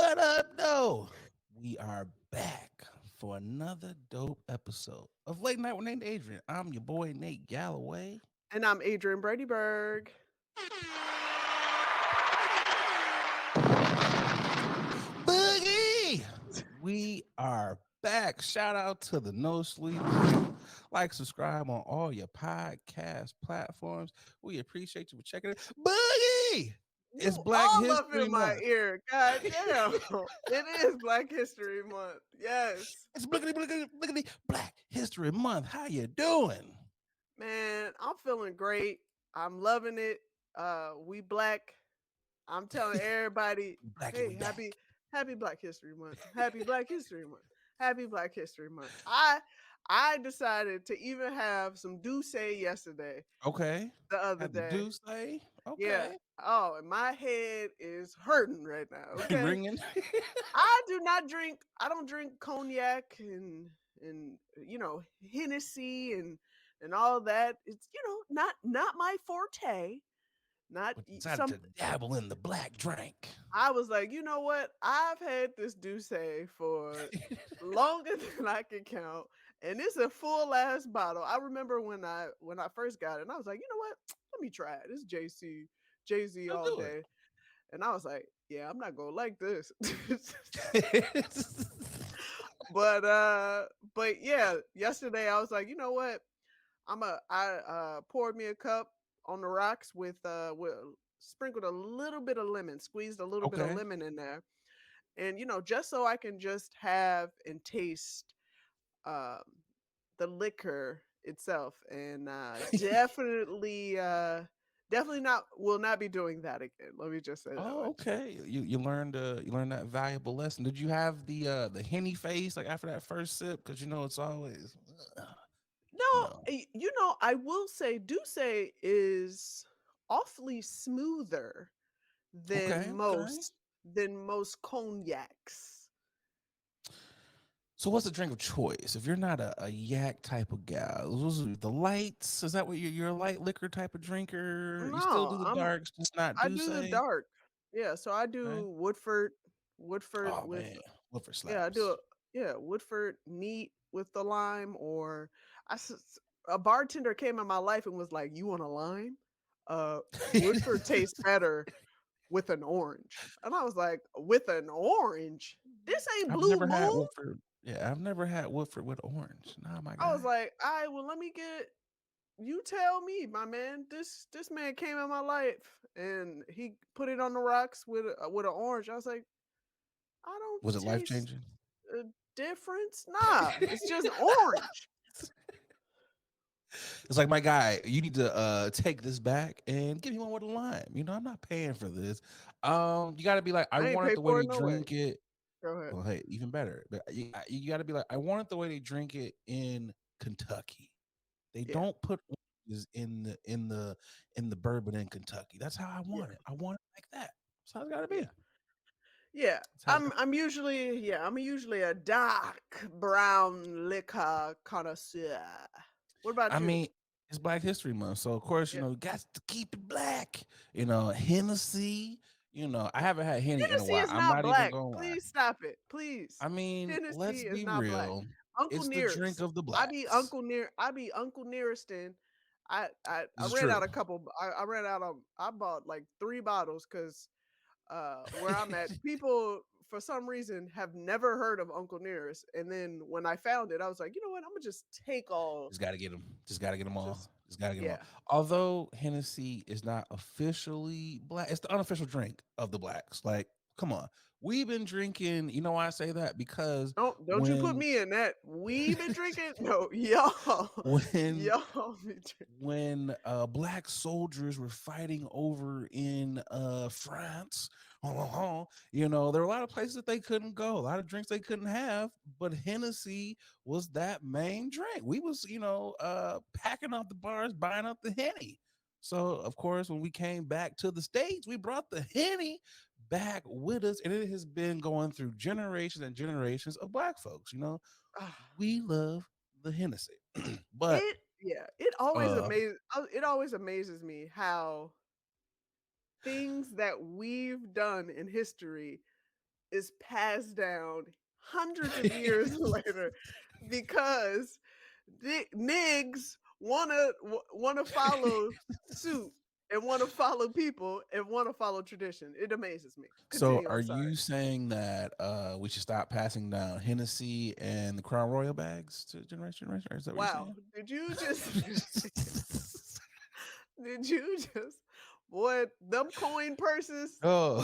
What up, though? We are back for another dope episode of Late Night with Nate and Adrian. I'm your boy, Nate Galloway. And I'm Adrian Bradyberg. Boogie! We are back. Shout out to the No Sleep Crew. Like, subscribe on all your podcast platforms. We appreciate you for checking it. Boogie! It's You Black all up History in my Month. ear. God damn. It is Black History Month. Yes. It's Black History Month. How you doing? Man, I'm feeling great. I'm loving it. We black. I'm telling everybody, Black and we hey, back. happy Black History Month. Happy Black History Month. Happy Black History Month. I decided to even have some douce yesterday, Okay. the other Had the day. do say. Yeah. Okay. Oh, and my head is hurting right now. Okay. Ringing. I do not drink. I don't drink cognac and Hennessy and all that. It's not my forte. Not But decided some. to dabble in the black drink. I was like, you know what? I've had this Douce for longer than I can count, and it's a full ass bottle. I remember when I first got it, and I was like, you know what? Let me try it. It's Jay Z Let's all do day, and I was like, yeah, I'm not gonna like this. it. But yeah, yesterday I was like, you know what? I poured me a cup on the rocks with sprinkled a little bit of lemon, squeezed a little bit of Okay. lemon in there. And just so I can just have and taste um the liquor itself. And definitely not will not be doing that again. Let me just say that Oh, much. okay. You learned that valuable lesson. Did you have the henny face like after that first sip? Because it's always you No, know. I will say Douce is awfully smoother Okay, than okay. most cognacs. So what's the drink of choice? If you're not a yak type of gal, those are the lights. Is that what you're a light liquor type of drinker? You still No, do the darks, just not I do do the say? dark. Yeah, so I Okay. do Woodford Oh with man, what for yeah, I do slaps? Woodford neat with the lime or I s- a bartender came in my life and was like, "You want a lime? Woodford tastes better with an orange." And I was like, "With an orange? This ain't I've Blue never had Moon?" Woodford. Yeah, I've never had Woodford with orange. Nah, my I was guy. like, "All right, well, let me get you tell me, my man. This man came in my life and he put it on the rocks with an orange." I was like, "I don't Was it life taste changing? a difference. Nah, it's just orange." It's like my guy. You need to take this back and give me one with a lime. I'm not paying for this. You got to be like, I I ain't want it paid the way for they it no way. drink it. Go ahead. Well, hey, even better. But you got to be like, I want it the way they drink it in Kentucky. They Yeah, don't put oranges in the bourbon in Kentucky. That's how I yeah, want it. I want it like that. That's how it's got to yeah, be. yeah. That's how it's got. I'm usually a dark brown liquor connoisseur. What I about you? mean, it's Black History Month, so of course, Yeah, you got to keep it black. Hennessy. I haven't had Henny in a Hennessy while. is I'm not not even black. gonna lie. Please stop it, please. I mean, Hennessy let's is be not black. real. Uncle It's the drink Nearest. of the blacks. I be Uncle Nearest in. I This is ran true. out a couple. I ran out of. I bought like 3 bottles because where I'm at, people for some reason have never heard of Uncle Nearest. And then when I found it, I was like, you know what? I'm gonna just take all. Just gotta get them. Just gotta get them all. Just Just gotta get them all. yeah, Although Hennessy is not officially black, it's the unofficial drink of the blacks. Like, come on, we've been drinking. You know why I say that? Because don't you put when me in that. We been drinking. No, y'all, when y'all be drinking. when black soldiers were fighting over in France, there were a lot of places that they couldn't go, a lot of drinks they couldn't have, but Hennessy was that main drink. We was, packing up the bars, buying up the Henny. So of course, when we came back to the States, we brought the Henny back with us, and it has been going through generations and generations of black folks. Ah, We love the Hennessy. But it yeah, uh it always amazes me how things that we've done in history is passed down hundreds of years later because niggas wanna follow suit and wanna follow people and wanna follow tradition. It amazes me. So Continue. are I'm sorry. you saying that we should stop passing down Hennessy and the Crown Royal bags to generation? Or is that what you're Wow. saying? Did you just did you just boy them coin purses? Oh.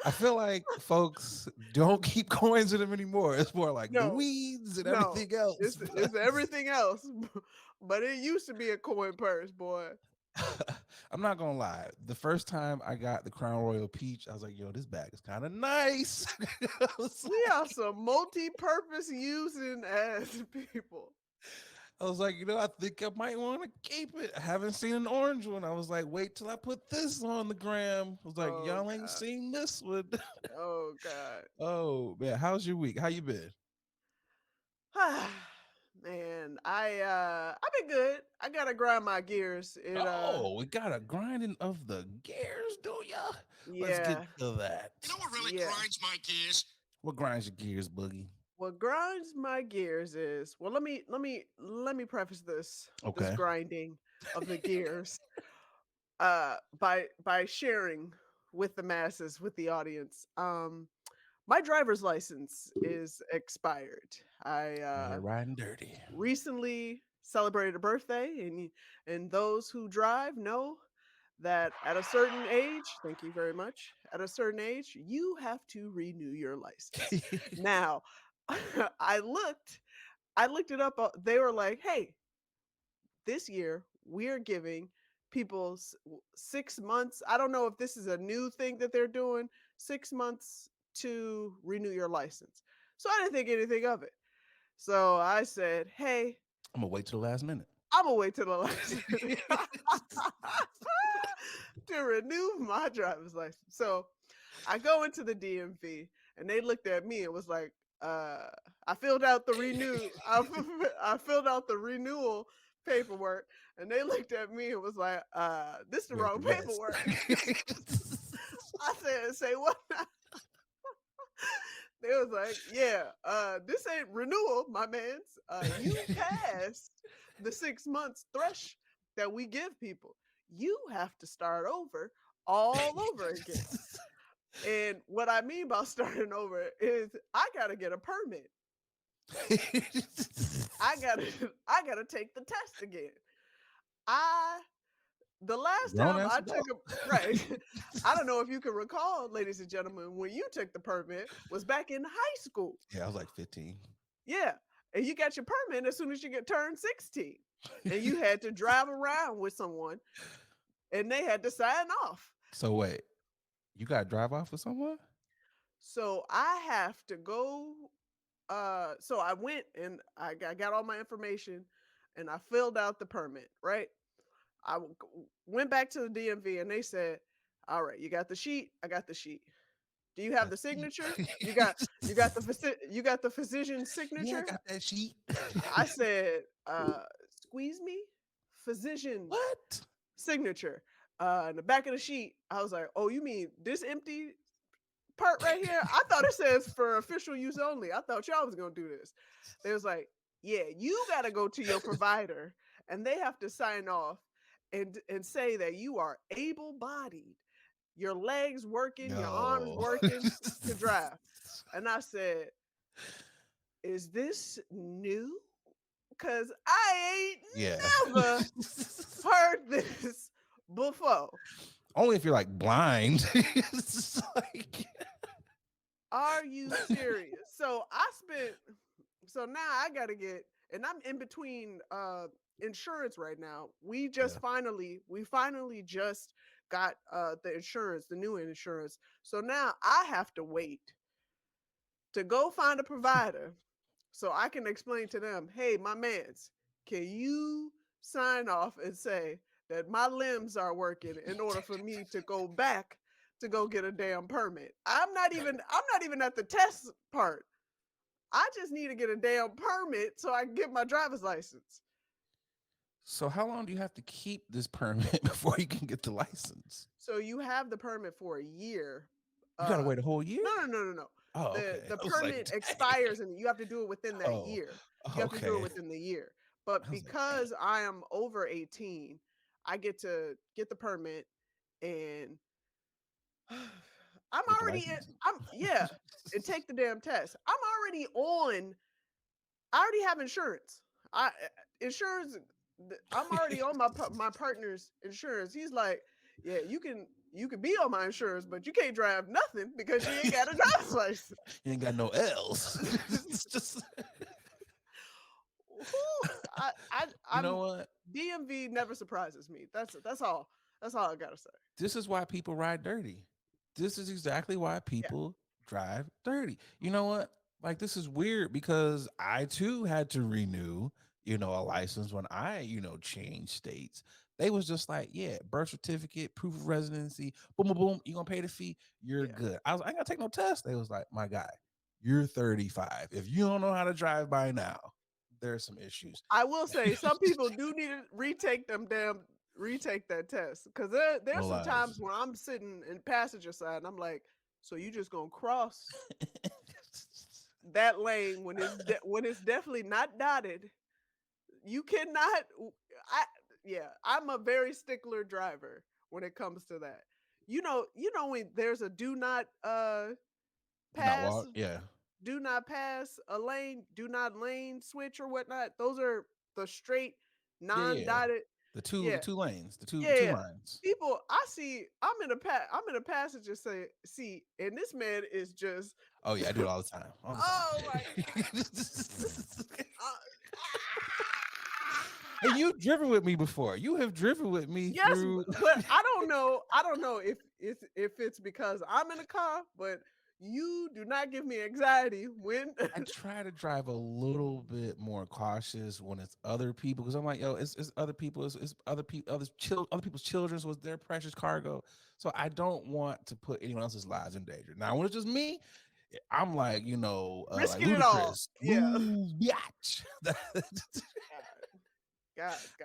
I feel like folks don't keep coins in them anymore. It's more like the No, weeds and no. everything else. It's everything else. But it used to be a coin purse, boy. I'm not gonna lie. The first time I got the Crown Royal Peach, I was like, "Yo, this bag is kind of nice." I was We are some multi-purpose using ass people. I think I might want to keep it. I haven't seen an orange one. I was like, wait till I put this on the gram. I was like, Oh y'all ain't God. seen this one. Oh God. Oh man, how's your week? How you been? Man, I've been good. I gotta grind my gears. Oh, we got a grinding of the gears, do ya? Let's get Yeah, to that. You know what really yeah. grinds my gears? What grinds your gears, Boogie? What grinds my gears is well. Let me preface this Okay. grinding of the gears by sharing with the masses, with the audience. My driver's license is expired. I Out here riding dirty. recently celebrated a birthday, and those who drive know that at a certain age, thank you very much, at a certain age, you have to renew your license. Now, I looked I looked it up. They were like, "Hey, this year we're giving people 6 months. I don't know if this is a new thing that they're doing. 6 months to renew your license." So I didn't think anything of it. So I said, "Hey, I'm gonna wait till the last minute. I'm gonna wait till the last minute to renew my driver's license." So I go into the DMV and they looked at me and was like, I filled out the I filled out the renewal paperwork, and they looked at me and was like, this is the Where's the wrong rest? paperwork. I said, say what now? They was like, yeah, this ain't renewal, my mans. You passed the 6 months thresh that we give people. You have to start over all over again. And what I mean by starting over is I gotta get a permit. I gotta I gotta take the test again. I the last Grown time ass I adult. took a right, I don't know if you can recall, ladies and gentlemen, when you took the permit was back in high school. Yeah, I was like 15. Yeah. And you got your permit as soon as you get turned 16. And you had to drive around with someone and they had to sign off. So wait, you got to drive off with someone? So I have to go. So I went and I got all my information and I filled out the permit, right? Went back to the DMV and they said, "All right, you got the sheet. I got the sheet. Do you have Got the sheet. signature? You got the physician's Yeah, I signature?" got that sheet. I said, "Squeeze me, physician What? signature." In the back of the sheet, I was like, "Oh, you mean this empty part right here? I thought it says for official use only. I thought y'all was gonna do this." They was like, "Yeah, you gotta go to your provider and they have to sign off and say that you are able-bodied, your legs working, your arms No. working to drive." And I said, "Is this new? Cause I Yeah. ain't never heard this before." Only if you're like blind. It's like Are you serious? So now I gotta get, and I'm in between insurance right now. yeah. We finally just got the insurance, the new insurance. So now I have to wait to go find a provider so I can explain to them, "Hey, my mans, can you sign off and say that my limbs are working in order for me to go back to go get a damn permit?" I'm not even at the test part. I just need to get a damn permit so I can get my driver's license. So how long do you have to keep this permit before you can get the license? So you have the permit for a year. You gotta Uh, wait a whole year? no. Oh, okay. The I was like, permit dang. expires and you have to do it within that Oh, year. You have to do it okay. within the year. But I was like, dang. because I am over 18, I get to get the permit and I'm Get the already in, license? I'm yeah, and take the damn test. I'm already on I already have insurance. Insurance. I'm already on my partner's insurance. He's like, yeah, you can be on my insurance, but you can't drive nothing because you ain't got a driver's license. You ain't got no L's. It's just, Who you know I'm what? DMV never surprises me. That's all. That's all I gotta say. This is why people ride dirty. This is exactly why Yeah, people drive dirty. You know what? Like this is weird because I too had to renew, a license when I, changed states. They was just like, yeah, birth certificate, proof of residency, boom, boom, boom. You gonna pay the fee? You're yeah. good. I ain't gotta take no test. They was like, my guy, you're 35. If you don't know how to drive by now, there's some issues. I will say some people do need to retake that test because there's No some lies. times when I'm sitting in passenger side and I'm like, so you just gonna cross that lane when when it's definitely not dotted. You cannot. I yeah, I'm a very stickler driver when it comes to that. You know when there's a do not Do not pass walk. Yeah. do not pass a lane, do not lane switch or whatnot. Those are the straight Yeah, yeah. non-dotted. The Yeah, two lanes, the two yeah. lines. People, I see. I'm in a passenger seat, and this man is just. Oh yeah, I do it all the time. All the Oh my time. god. And you've driven with me before. You have driven with me Yes, through. but I don't know. I don't know if it's because I'm in a car, but you do not give me anxiety when. I try to drive a little bit more cautious when it's other people because I'm like, yo, it's other people, it's other people, other people's children, so it's their precious cargo. So I don't want to put anyone else's lives in danger. Now, when it's just me, I'm like, like Risking it all. ludicrous, Yeah. move, biatch.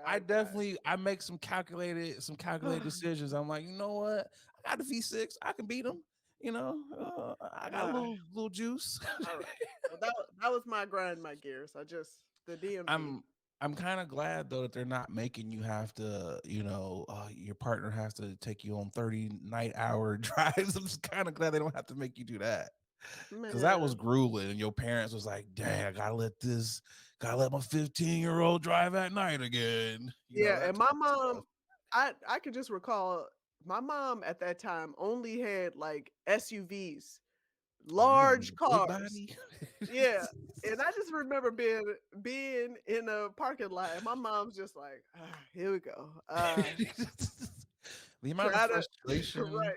I God. definitely I make some calculated decisions. I'm like, you know what? I got the V6. I can beat them. I got a Ah, little juice. all right. Well, that was my grind, my gears. I just the DMV. I'm I'm kind of glad though that they're not making you have to, your partner has to take you on 30 night hour drives. I'm just kind of glad they don't have to make you do that. Cause that was Man. grueling. And your parents was like, dang, gotta let my 15-year-old drive at night again. Yeah, That and my type of mom, stuff. I could just recall my mom at that time only had like SUVs, Oh, you want me large to big cars. body? Yeah. And I just remember being in a parking lot and my mom's just like, here we go. The amount of Try to frustration right.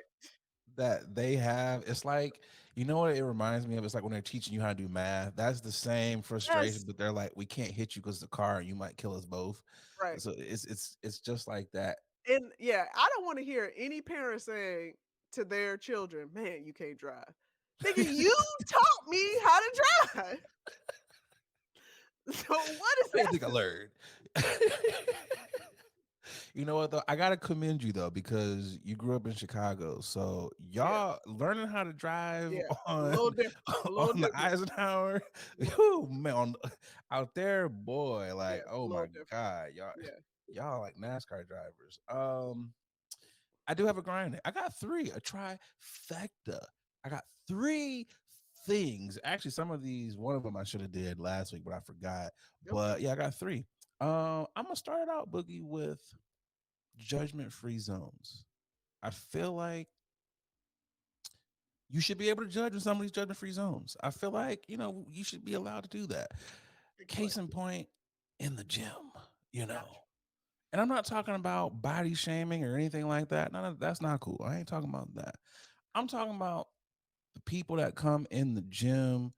that they have, it's like, you know what it reminds me of? It's like when they're teaching you how to do math. That's the same frustration, Yes. but they're like, we can't hit you because the car and you might kill us both. Right. So it's just like that. And yeah, I don't want to hear any parent saying to their children, man, you can't drive. Nigga, you taught me how to drive. So what is How you that? think I learned? You know what though? I gotta commend you though because you grew up in Chicago, so Yeah. y'all learning how to drive Yeah. A on little different. A little on the different. Eisenhower, Yeah. whew, man, out there, boy, Yeah. like A oh my little different. god, Yeah. y'all like NASCAR drivers. I do have a grind. I got three, a trifecta. I got three things. Actually, some of these, one of them I should have did last week, but I forgot. Okay. But yeah, I got three. I'm gonna start it out, Boogie, with judgment-free zones. I feel like you should be able to judge in some of these judgment-free zones. I feel like, you should be allowed to do that. Explain. Case in point, in the gym, you Gotcha. know. And I'm not talking about body shaming or anything like that. None of that's not cool. I ain't talking about that. I'm talking about the people that come in the gym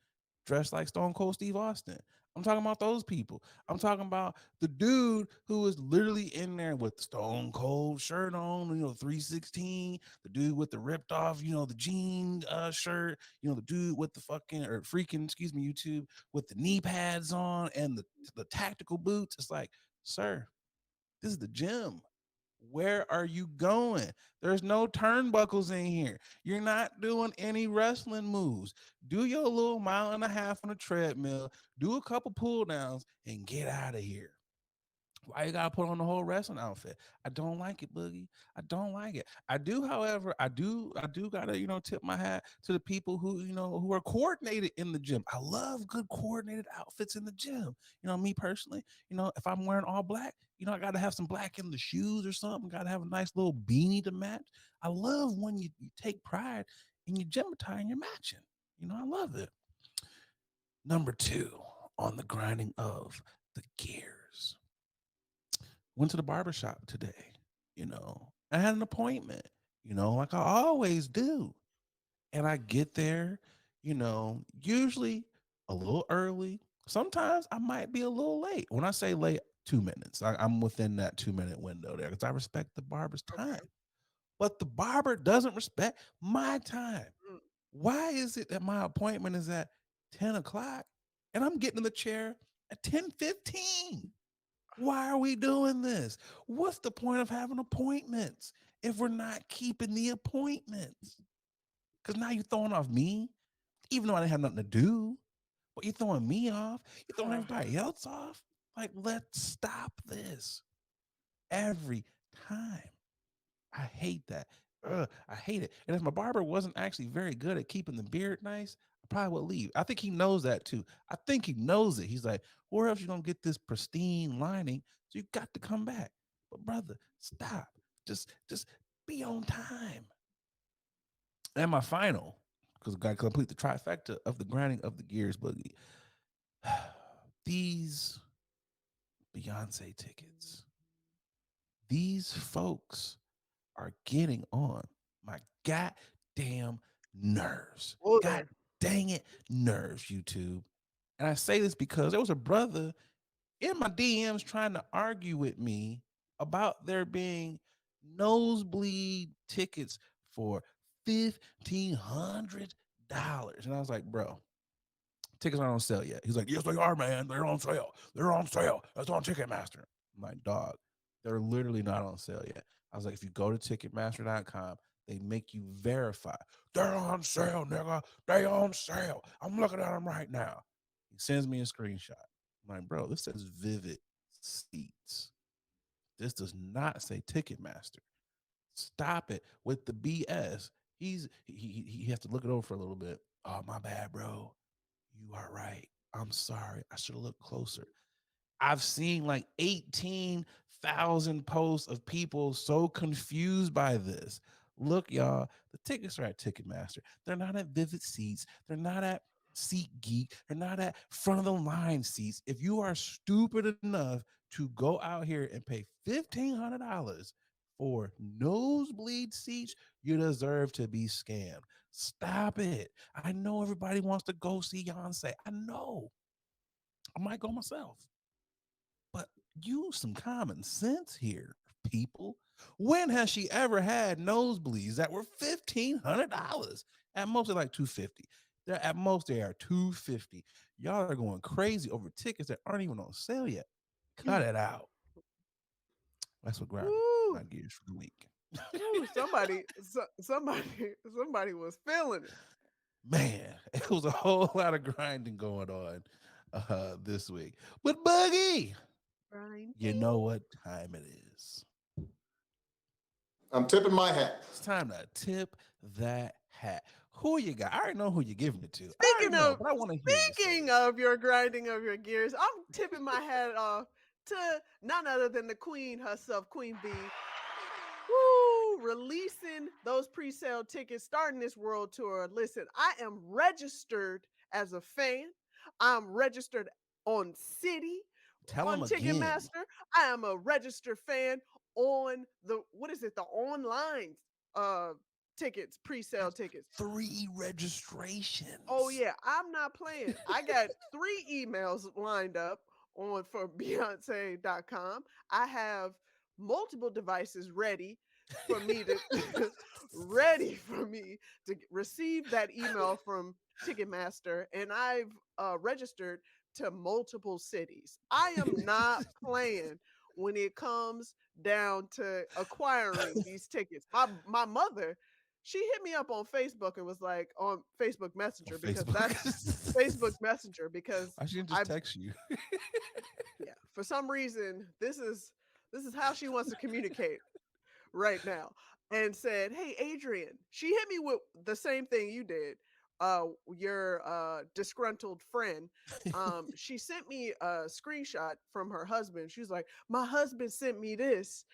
dressed like Stone Cold Steve Austin. I'm talking about those people. I'm talking about the dude who is literally in there with the Stone Cold shirt on, 316, the dude with the ripped off, the jean shirt, the dude with the fucking or freaking, excuse me, YouTube with the knee pads on and the tactical boots. It's like, sir, This is the gym. Where are you going? There's no turnbuckles in here. You're not doing any wrestling moves. Do your little mile and a half on a treadmill, do a couple pull downs, and get out of here. Why you gotta put on the whole wrestling outfit? I don't like it, Boogie. I don't like it. I do, however, I do gotta, tip my hat to the people who are coordinated in the gym. I love good coordinated outfits in the gym. Me personally, if I'm wearing all black, I gotta have some black in the shoes or something. Gotta have a nice little beanie to match. I love when you take pride in your gym attire and you're matching. I love it. Number two on the grinding of the gears. Went to the barber shop today. I had an appointment, like I always do. And I get there, usually a little early. Sometimes I might be a little late. When I say late, 2 minutes. I'm within that 2 minute window there because I respect the barber's time. Okay. But the barber doesn't respect my time. Mm. Why is it that my appointment is at 10 o'clock and I'm getting in the chair at 10:15? Why are we doing this? What's the point of having appointments if we're not keeping the appointments? Because now you're throwing off me, even though I didn't have nothing to do, but you're throwing me off. You're throwing everybody else off. Like, let's stop this every time. I hate that. Ugh, I hate it. And if my barber wasn't actually very good at keeping the beard nice, I probably would leave. I think he knows that too. I think he knows it. He's like, where else you gonna get this pristine lining? So you got to come back. But brother, stop. Just be on time. And my final, because I got to complete the trifecta of the grinding of the gears boogie. These Beyonce tickets. These folks are getting on my goddamn nerves. Whoa God there. dang it, nerves, YouTube. And I say this because there was a brother in my DMs trying to argue with me about there being nosebleed tickets for $1,500. And I was like, bro, tickets aren't on sale yet. He's like, yes, they are, man. They're on sale. They're on sale. That's on Ticketmaster. I'm like, dog, they're literally not on sale yet. I was like, if you go to Ticketmaster.com, they make you verify. They're on sale, nigga. They on sale. I'm looking at them right now. He sends me a screenshot. I'm like, bro, this says Vivid Seats. This does not say Ticketmaster. Stop it with the BS. He has to look it over for a little bit. Oh, my bad, bro. You are right. I'm sorry. I should have looked closer. I've seen like 18,000 posts of people so confused by this. Look, y'all, the tickets are at Ticketmaster. They're not at Vivid Seats. They're not at Seat Geek. They're not at front of the line seats. If you are stupid enough to go out here and pay $1,500 for nosebleed seats, you deserve to be scammed. Stop it. I know everybody wants to go see Yonce. I know. I might go myself. But use some common sense here, people. When has she ever had nosebleeds that were $1,500? At most, they're like 250. They're at most they are 250. Y'all are going crazy over tickets that aren't even on sale yet. Cut it out. That's what grind Woo. my gears for the week. Woo. Somebody was feeling it. Man, it was a whole lot of grinding going on this week. But Boogie, you Grinding. know what time it is. I'm tipping my hat. It's time to tip that hat. Who you got? I already know who you're giving it to. I already Speaking know, of but I want to hear you say speaking it. of your grinding of your gears, I'm tipping my hat off to none other than the queen herself, Queen B. Woo! Releasing those pre-sale tickets, starting this world tour. Listen, I am registered as a fan. I'm registered on City, Tell on them again. Ticketmaster. I am a registered fan on the what is it? The online uh tickets, pre-sale That's tickets. 3 registrations. Oh yeah, I'm not playing. I got 3 emails lined up on for Beyonce.com. I have multiple devices for me to ready for me to receive that email from Ticketmaster, and I've registered to multiple cities. I am not playing when it comes down to acquiring these tickets. My mother, she hit me up on Facebook and was like on Facebook On Messenger because Facebook. that's Facebook Messenger because I shouldn't just I've text you. yeah, for some reason this is how she wants to communicate right now and said, "Hey, Adrian." She hit me with the same thing you did. Your disgruntled friend. She sent me a screenshot from her husband. She's like, "My husband sent me this.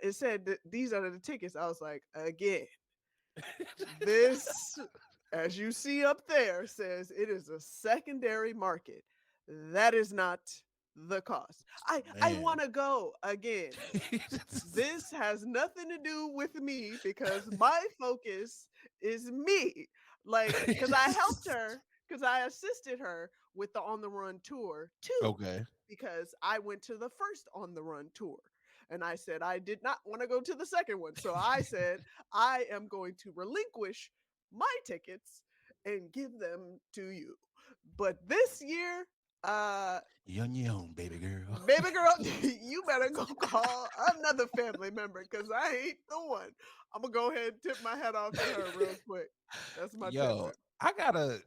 It said that these are the tickets." I was like, "Again, this, as you see up there, says it is a secondary market. That is not the cost. I Man. want to go again. This has nothing to do with me because my focus is me. Like, because I helped her, because I assisted her with the On the Run tour too, Okay. because I went to the first On the Run tour. And I said I did not want to go to the second one. So I said I am going to relinquish my tickets and give them to you. But this year, You on your own, baby girl. baby girl, you better go call another family member because I ain't the one. I'm gonna go ahead and tip my hat off to her real quick. That's my Yo, tipping. I gotta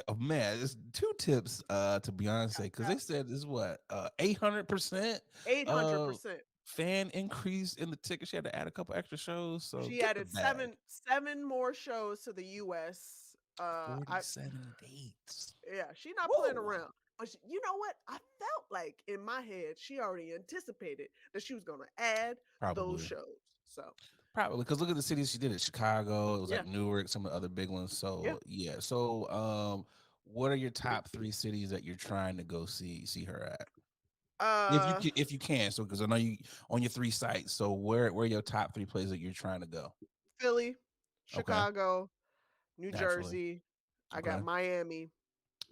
oh man, it's two tips to Beyonce because they said this what 800% Eight hundred uh percent. fan increase in the ticket. She had to add a couple extra shows, so She get the added bag. seven more shows to the U.S. I 47 dates. Yeah, she not playing Whoa. around. But you know what? I felt like in my head she already anticipated that she was gonna add those Probably. shows. So Probably because look at the cities she did it. Chicago, it was yeah, like Newark, some of the other big ones. yeah. So yeah. So what are your top three cities that you're trying to go see her at? Uh, If you can, so because I know you on your three sites. So where are your top three places that you're trying to go? Philly, Okay, Chicago, New naturally. Jersey. I got Okay, Miami,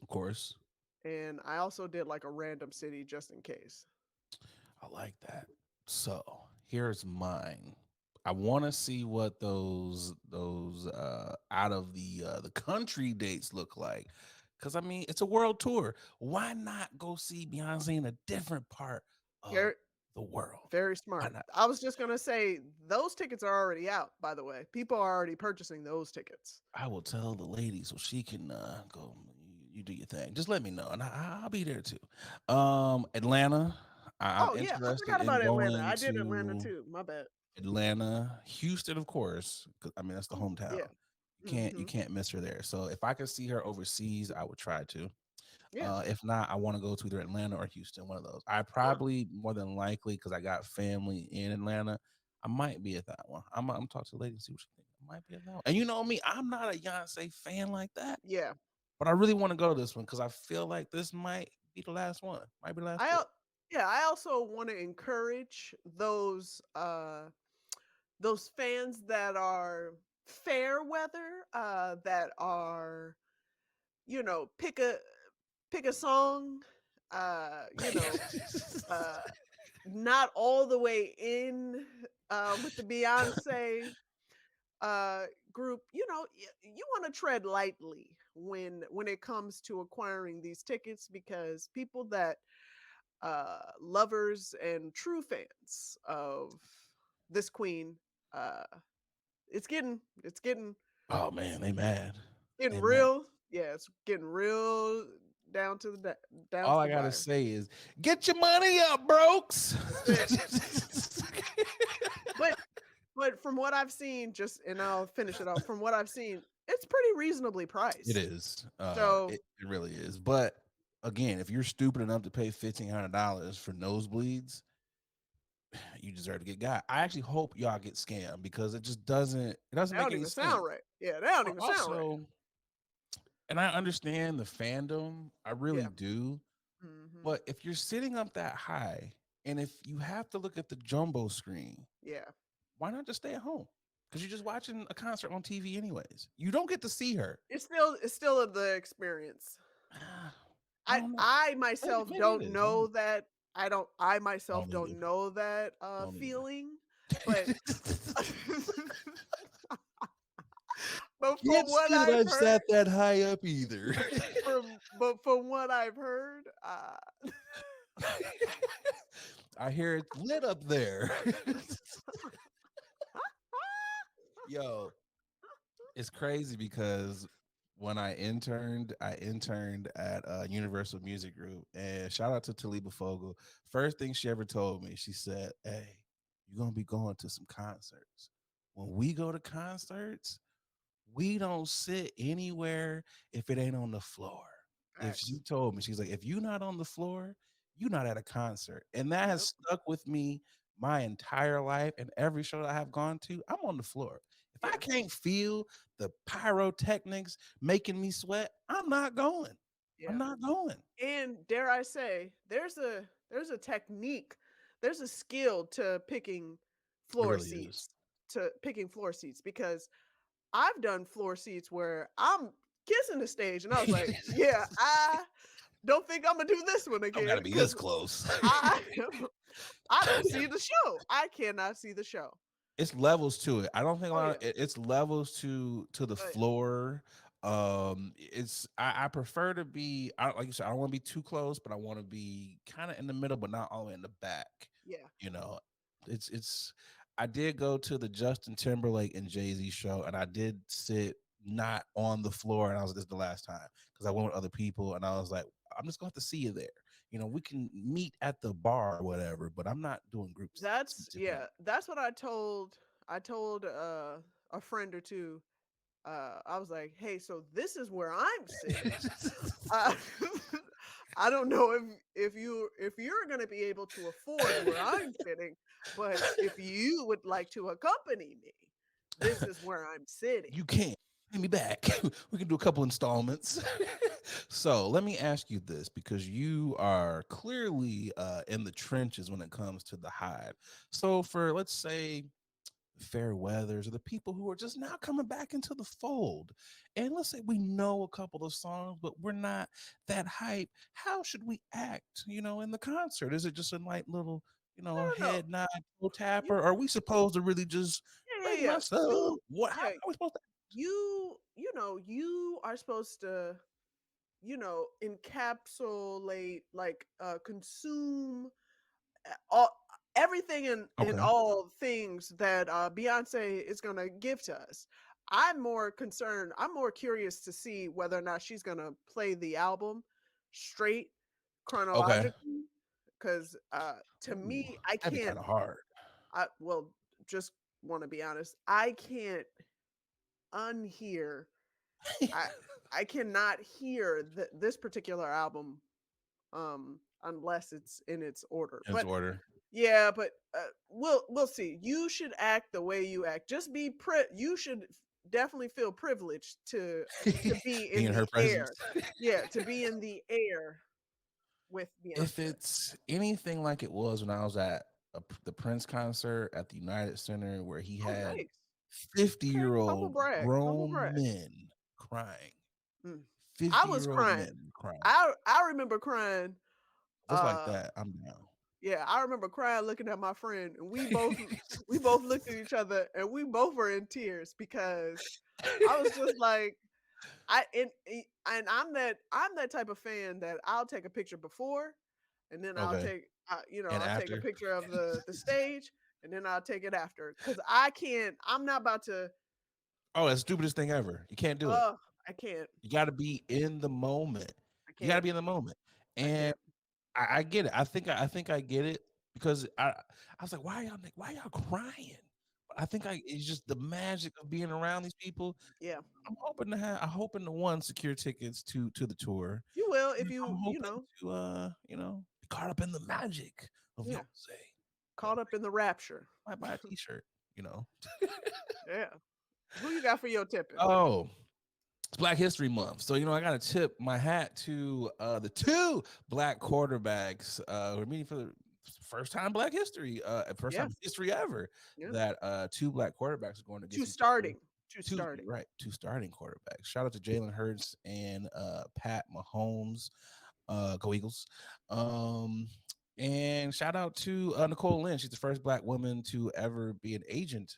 of course. and I also did like a random city just in case. I like that. So here's mine. I want to see what those out of the country dates look like. Cause I mean it's a world tour. Why not go see Beyonce in a different part of Very, the world? very Why smart. not? I was just gonna say those tickets are already out. By the way, people are already purchasing those tickets. I will tell the lady so she can go. You do your thing. Just let me know, and I'll be there too. Atlanta. I'm Oh yeah, I interested forgot in about Atlanta. going I did Atlanta to too. My bad. Atlanta, Houston, of course. 'Cause, I mean, that's the Oh hometown. yeah. You Hmm. can't miss her there. So if I could see her overseas, I would try to. Yeah. If not, I want to go to either Atlanta or Houston, one of those. I Huh. probably more than likely because I got family in Atlanta. I might be at that one. I'm talking to the lady and see what she thinks. I might be at that one. And you know me, I'm not a Yonce fan like that, Yeah. but I really want to go to this one because I feel like this might be the last one. Might be the last I tour. yeah, I also want to encourage those fans that are fair weather, that are, pick a song, you know, uh not all the way in with the Beyonce uh group. You want to tread lightly when it comes to acquiring these tickets because people that lovers and true fans of this queen, uh it's Oh man, they mad. getting They mad. real. Yeah, it's getting real down to down All to I the gotta wire. say is, get your money up, brokes. That's it. but but from what I've seen, just and I'll finish it off, from what I've seen, it's pretty reasonably It priced. is. So It really is. But again, if you're stupid enough to pay $1,500 for nosebleeds, you deserve to get got. I actually hope y'all get scammed because it doesn't that make don't any even sense. sound right. Yeah, that don't But even sound right. also, and I understand the fandom, I really Yeah. do. Hmm. But if you're sitting up that high, and if you have to look at the jumbo screen, Yeah. why not just stay at home? Because you're just watching a concert on TV anyways. You don't get to see her. It's still the experience. I I don't know. I myself Maybe it don't is. I don't know know. that. I myself Don't either. don't know that Don't either. feeling, but but from Can't what say that I've I've heard, sat that high up either. from what I've heard, I hear it's lit up there. Yo, it's crazy because when I interned at Universal Music Group, and shout out to Taliba Fogel. First thing she ever told me, she said, "Hey, you're gonna be going to some concerts. When we go to concerts, we don't sit anywhere if it ain't on the floor." If she Facts. told me, she's like, if you're not on the floor, you're not at a concert. And that has Yep. stuck with me my entire life. And every show that I have gone to, I'm on the floor. If I Yeah. can't feel the pyrotechnics making me sweat, I'm not going. I'm Yeah. not going. And dare I say, there's a technique, there's a skill to It really is. picking floor seats because I've done floor seats where I'm kissing the stage and I was like, yeah, I don't think I'm gonna do this one Don't again gotta be this because close. I I don't see the show. I cannot see the show. It's levels to it. I don't think a Oh lot yeah. of it's levels to the Oh yeah. floor. It's I prefer to be like you said, I don't want to be too close, but I want to be kind of in the middle, but not all the way in the back. Yeah. You know, it's I did go to the Justin Timberlake and Jay-Z show, and I did sit not on the floor, and I was this is the last time because I went with other people, and I was like, I'm just gonna have to see you there. We can meet at the bar or whatever, but I'm not doing group That's seats again. yeah, that's what I told a friend or two. I was like, "Hey, so this is where I'm sitting. Uh, I don't know if you're going to be able to afford where I'm sitting, but if you would like to accompany me, this is where I'm sitting." You can't pay me back. We can do a couple installments. So let me ask you this because you are clearly in the trenches when it comes to the hive. So for let's say fair weathers or the people who are just now coming back into the fold, and let's say we know a couple of songs, but we're not that hype. How should we act? In the concert, is it just a light little No, no, no. head nod, toe tap, You, or are we supposed to really just yeah, make yeah, yeah. myself? What? How Yeah, are we supposed to? you are supposed to, encapsulate, like, consume all everything in Okay. all things that Beyonce is gonna give to us. I'm more concerned. I'm more curious to see whether or not she's gonna play the album straight Okay. chronologically. Because to Ooh, me, I that'd be can't. kind of hard. Well, just want to be honest. I can't unhear. I I cannot hear this particular album unless it's in its order. In its But order. yeah, but we'll see. You should act the way you act. Just be you should definitely feel privileged to be Be in in her the presence. air. Yeah, to be in the air with If Beyonce. it's anything like it was when I was at the Prince concert at the United Center, where he Oh, had nice. Okay, humble 50-year-old brag. Humble grown brag. men crying, Mm. I was 50-year-old crying. men crying, I remember crying. just like Uh, that. I'm down. yeah, I remember crying looking at my friend, and we both looked at each other, and we both were in tears because I was just like, and I'm that type of fan that I'll take a picture before, and then Okay. And I'll take a after, picture of the stage, and then I'll take it after because I can't. I'm not about to. oh, that's the stupidest thing ever. You can't do it. Oh, I can't. You got to be in the moment. I You got to can't. be in the moment. I And can't. I get it. I think I get it because I was like, why y'all crying? But I think it's just the magic of being around these people. Yeah, I'm hoping to one secure tickets to the tour. you will if And I'm you you hoping know. to be caught up in the magic of Yeah, Yonce. caught up in the rapture. Might buy a t-shirt, you know. Yeah. Who you got for your tipping? Oh, it's Black History Month. So, I got to tip my hat to the two black quarterbacks who are meeting for the first time Black history, first Yeah, time history ever yeah. that two black quarterbacks are going Two against each other. starting. Two Two, starting. right, two starting quarterbacks. Shout out to Jalen Hurts and Pat Mahomes. Go Eagles. Um, and shout out to Nicole Lynn. She's the first black woman to ever be an agent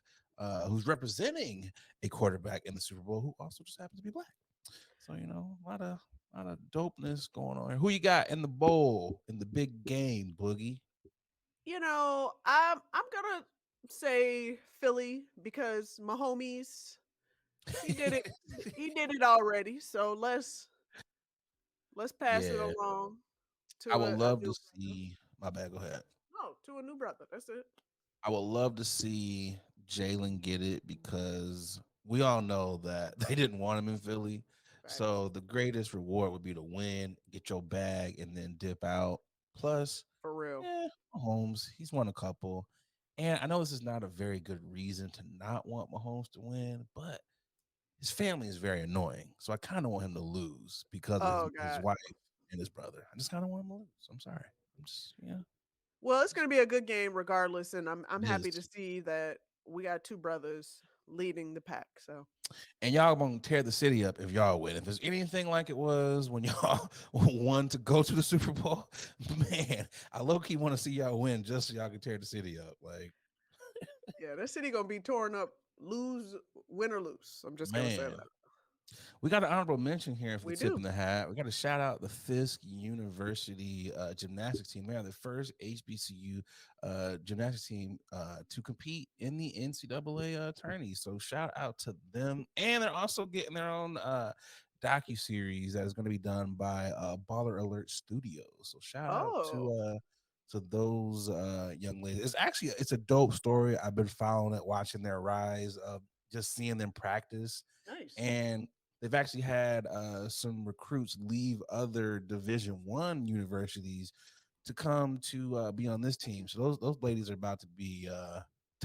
who's representing a quarterback in the Super Bowl who also just happens to be black. So a lot of dopeness going on here. Who you got in the bowl in the big game, Boogie? I'm gonna say Philly because my homies, he did it. He did it already. So let's pass it Yeah, along I to would a love to new brother. see. My bad. Go ahead. No, to a new brother. That's it. I would love to see Jalen get it because we all know that they didn't want him in Philly. Facts. So the greatest reward would be to win, get your bag, and then dip out. Plus, For real. yeah, Mahomes, he's won a couple. And I know this is not a very good reason to not want Mahomes to win, but his family is very annoying. So I kind of want him to lose because of Oh his God. wife and his brother. I just kind of want him to lose. I'm sorry. I'm just, yeah, Well, it's gonna be a good game regardless, and I'm it happy to is. see that we got two brothers leading the pack. So And y'all gonna tear the city up if y'all win. If it's anything like it was when y'all won to go to the Super Bowl, man, I low key want to see y'all win just so y'all can tear the city up. Like, yeah, that city gonna be torn up, lose, win or lose. I'm just gonna say man, that. we got an honorable mention here for the We tip do. in the hat. We got to shout out the Fisk University gymnastics team. They are the first HBCU gymnastics team to compete in the NCAA tourney. So shout out to them, and they're also getting their own docu series that is going to be done by Baller Alert Studios. So shout out Oh, to those young ladies. It's a dope story. I've been following it, watching their rise, just seeing them practice, nice. and they've actually had some recruits leave other Division 1 universities to come to be on this team. So those ladies are about to be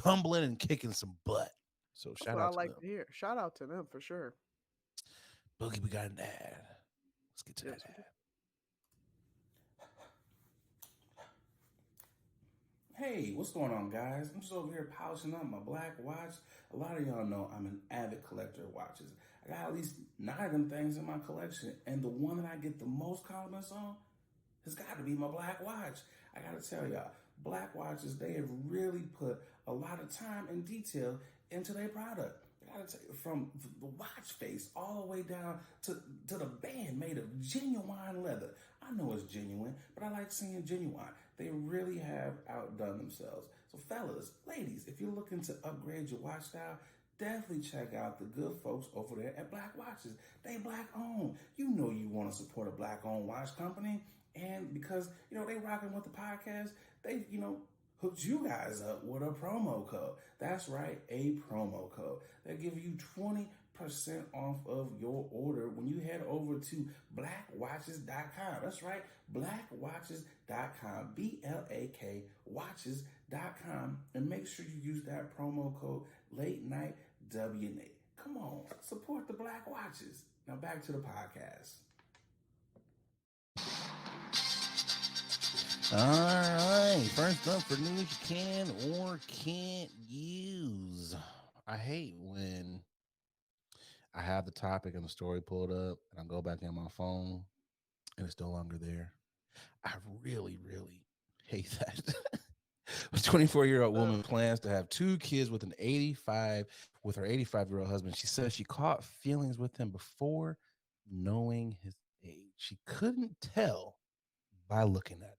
tumbling and kicking some butt. So That's shout what I out to like them. to hear. Shout out to them for sure. Boogie, we got an ad. Let's get to that Yes, we do. ad. Hey, what's going on, guys? I'm just over here polishing up my black watch. A lot of y'all know I'm an avid collector of watches. I got at least 9 of them things in my collection, and the one that I get the most compliments on has got to be my black watch. I got to tell y'all, black watches, they have really put a lot of time and detail into their product. I got to tell you, from the watch face all the way down to the band made of genuine leather. I know it's genuine, but I like seeing genuine. They really have outdone themselves. So, fellas, ladies, if you're looking to upgrade your watch style, definitely check out the good folks over there at Black Watches. They black owned. You know you want to support a black owned watch company. And because, they rocking with the podcast, they, hooked you guys up with a promo code. That's right, a promo code. They give you 20% off of your order when you head over to blackwatches.com. That's right, blackwatches.com, BLAK watches.com, and make sure you use that promo code late night WNA. Come on, support the Black Watches. Now back to the podcast. All right. First up for news you can or can't use. I hate when I have the topic and the story pulled up and I go back in my phone and it's no longer there. I really, really hate that. A 24-year-old Ugh, woman plans to have 2 kids with her 85-year-old husband. She says she caught feelings with him before knowing his age. She couldn't tell by looking at him.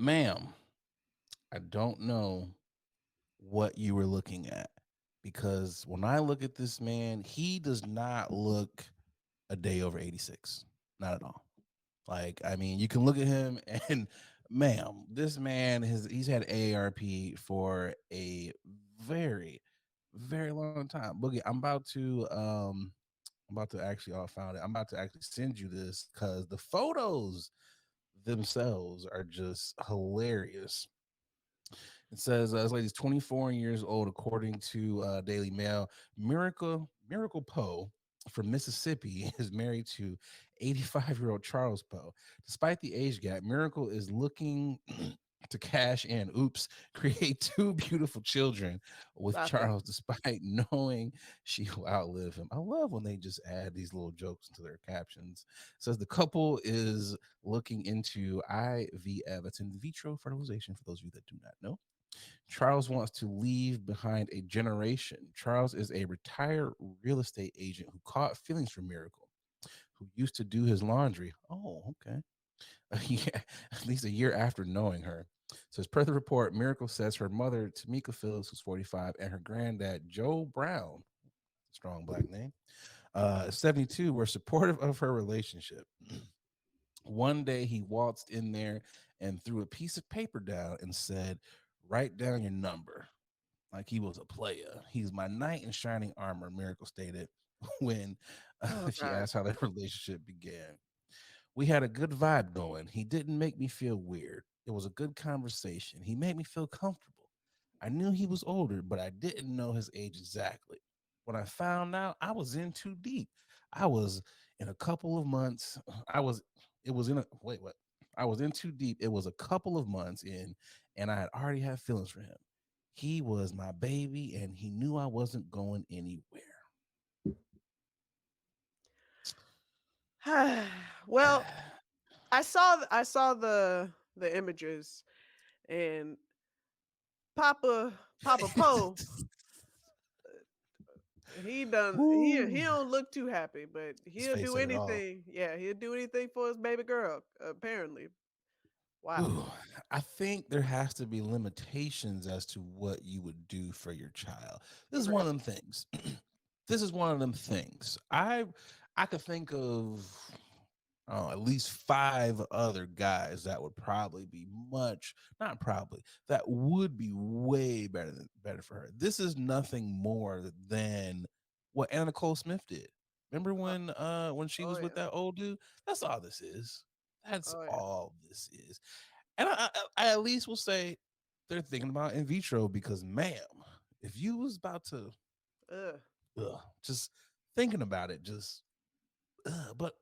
Ma'am, I don't know what you were looking at because when I look at this man, he does not look a day over 86. Not at all. Like, I mean, you can look at him and ma'am, this man he's had AARP for a very, very long time. Boogie, I'm about to actually found it. I'm about to actually send you this because the photos themselves are just hilarious. It says this lady's 24 years old, according to Daily Mail. Miracle Poe from Mississippi is married to 85-year-old Charles Poe. Despite the age gap, Miracle is looking to cash in. Oops, create 2 beautiful children with stop it. Charles, despite knowing she will outlive him. I love when they just add these little jokes into their captions. It says the couple is looking into IVF. That's in vitro fertilization, for those of you that do not know. Charles wants to leave behind a generation. Charles is a retired real estate agent who caught feelings for Miracle, who used to do his laundry. Oh, okay. Yeah, at least a year after knowing her. Says per the report, Miracle says her mother, Tamika Phillips, who's 45, and her granddad, Joe Brown, strong black name, 72, were supportive of her relationship. One day he waltzed in there and threw a piece of paper down and said, "Write down your number." Like he was a player. He's my knight in shining armor, Miracle stated when Oh she God. asked how their relationship began. We had a good vibe going. He didn't make me feel weird. It was a good conversation. He made me feel comfortable. I knew he was older, but I didn't know his age exactly. When I found out, I was in too deep. I was in a couple of months. I was, it was in a, wait, what? I was in too deep. It was a couple of months in, and I had already had feelings for him. He was my baby, and he knew I wasn't going anywhere. Well, I saw the images, and Papa Poe, he Woo. don't look too happy, but His he'll face do said it all. anything. Yeah, he'll do anything for his baby girl. Apparently, wow. Ooh, I think there has to be limitations as to what you would do for your child. This is one of Right. them things. This is one of them things. I could think of at least five other guys that would probably be much, not probably, that would be way better for her. This is nothing more than what Anna Nicole Smith did. Remember Uh, when she oh was with yeah. that old dude? That's all this is. That's Oh yeah. all this is. And I at least will say they're thinking about in vitro because, ma'am, if you was about to, Ugh. just thinking about it, just, but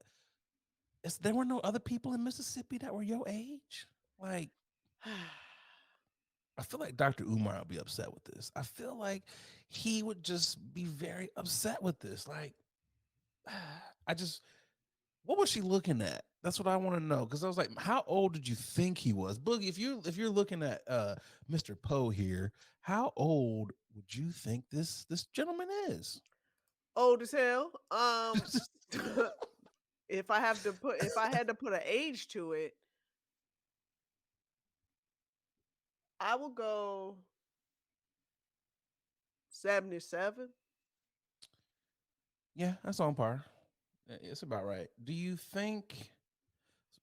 there were no other people in Mississippi that were your age. Like, I feel like Dr. Umar would be upset with this. I feel like he would just be very upset with this. Like, I just, what was she looking at? That's what I want to know. Because I was like, how old did you think he was? Boogie, if you're looking at Mr. Poe here, how old would you think this gentleman is? Old as hell. If I had to put an age to it, I will go 77. Yeah, that's on par. It's about right. Do you think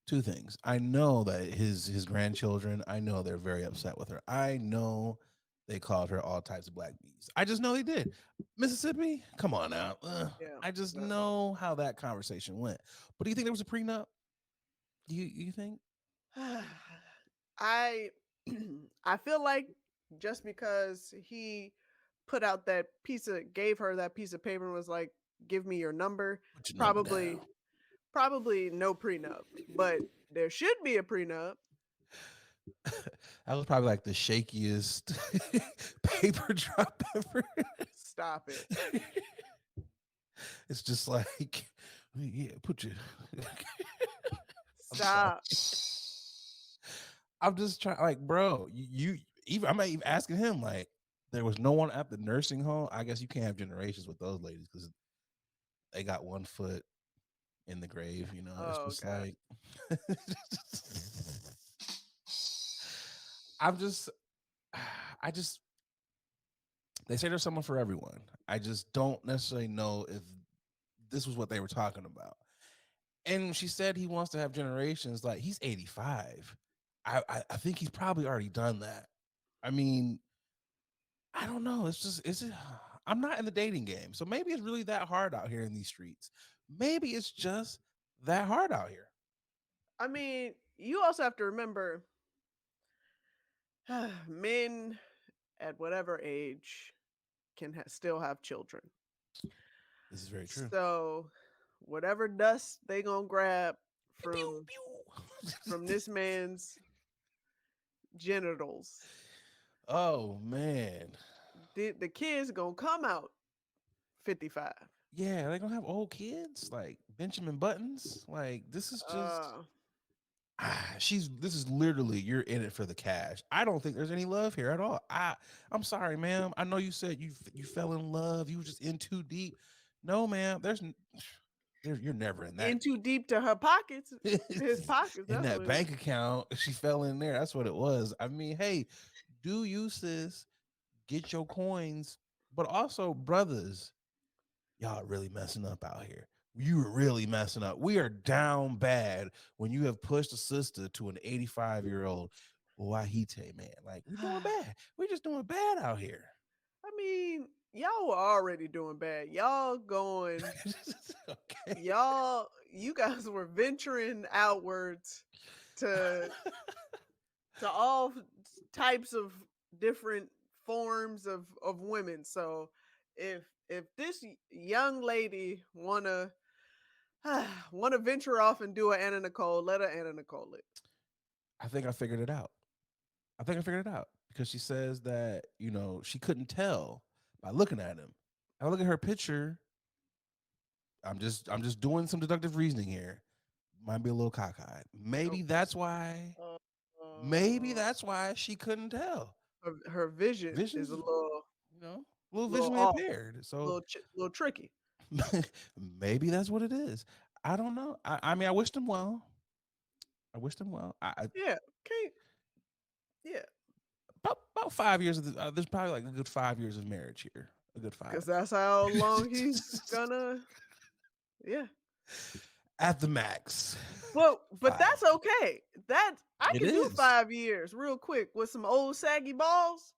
two things? I know that his grandchildren, I know they're very upset with her. I know they called her all types of black bees. I just know they did. Mississippi, come on now. Yeah. I just No. know how that conversation went. But do you think there was a prenup? You think? I I feel like just because he put out that gave her that piece of paper and was like, "Give me your number," Put your number probably down. probably no prenup, but there should be a prenup. That was probably like the shakiest paper drop ever. Stop it. It's just like, yeah, put your. I'm sorry. Stop. I'm just trying, like, bro, you even I'm not even asking him, like, there was no one at the nursing home. I guess you can't have generations with those ladies because they got one foot in the grave. It's Oh just god. like, I'm just, I just, they say there's someone for everyone. I just don't necessarily know if this was what they were talking about. And she said he wants to have generations. Like, he's 85. I think he's probably already done that. I mean, I don't know. It's just is it I'm not in the dating game. So maybe it's really that hard out here in these streets. Maybe it's just that hard out here. I mean, you also have to remember men at whatever age can still have children. This is very true. So, whatever dust they gonna grab Pew, pew, from pew. this man's genitals, Oh man. the kids gonna come out 55. Yeah, they gonna have old kids like Benjamin Buttons. Like, this is just Uh, she's this is literally you're in it for the cash. I don't think there's any love here at all. I'm sorry, ma'am. I know you said you fell in love. You were just in too deep. No, ma'am. You're never in that In too deep to her pockets, his pockets. in That's that what it is. bank account. She fell in there. That's what it was. I mean, hey, do you, sis? Get your coins, but also, brothers, y'all really messing up out here. You are really messing up. We are down bad when you have pushed a sister to an 85-year-old Wahite man. Like, we doing bad. We just doing bad out here. I mean, y'all were already doing bad. Y'all going, Okay. you guys were venturing outwards to all types of different forms of women. So if this young lady wanna venture off and do an Anna Nicole, let her Anna Nicole it. I think I figured it out. I think I figured it out because she says that, she couldn't tell by looking at him. I look at her picture. I'm just doing some deductive reasoning here. Might be a little cockeyed. Oh, Maybe that's why. uh, Maybe that's why she couldn't tell. her vision is a Vision's, a little little visually off, impaired. a So little tricky. maybe that's what it is. I don't know. I mean, I wished him well. I wished him well. Yeah, can't. Yeah, About 5 years of there's probably like a good 5 years of marriage here. A good because five. that's how long he's gonna. Yeah, At the max. but Five. that's okay. That I It can do is. 5 years real quick with some old saggy balls.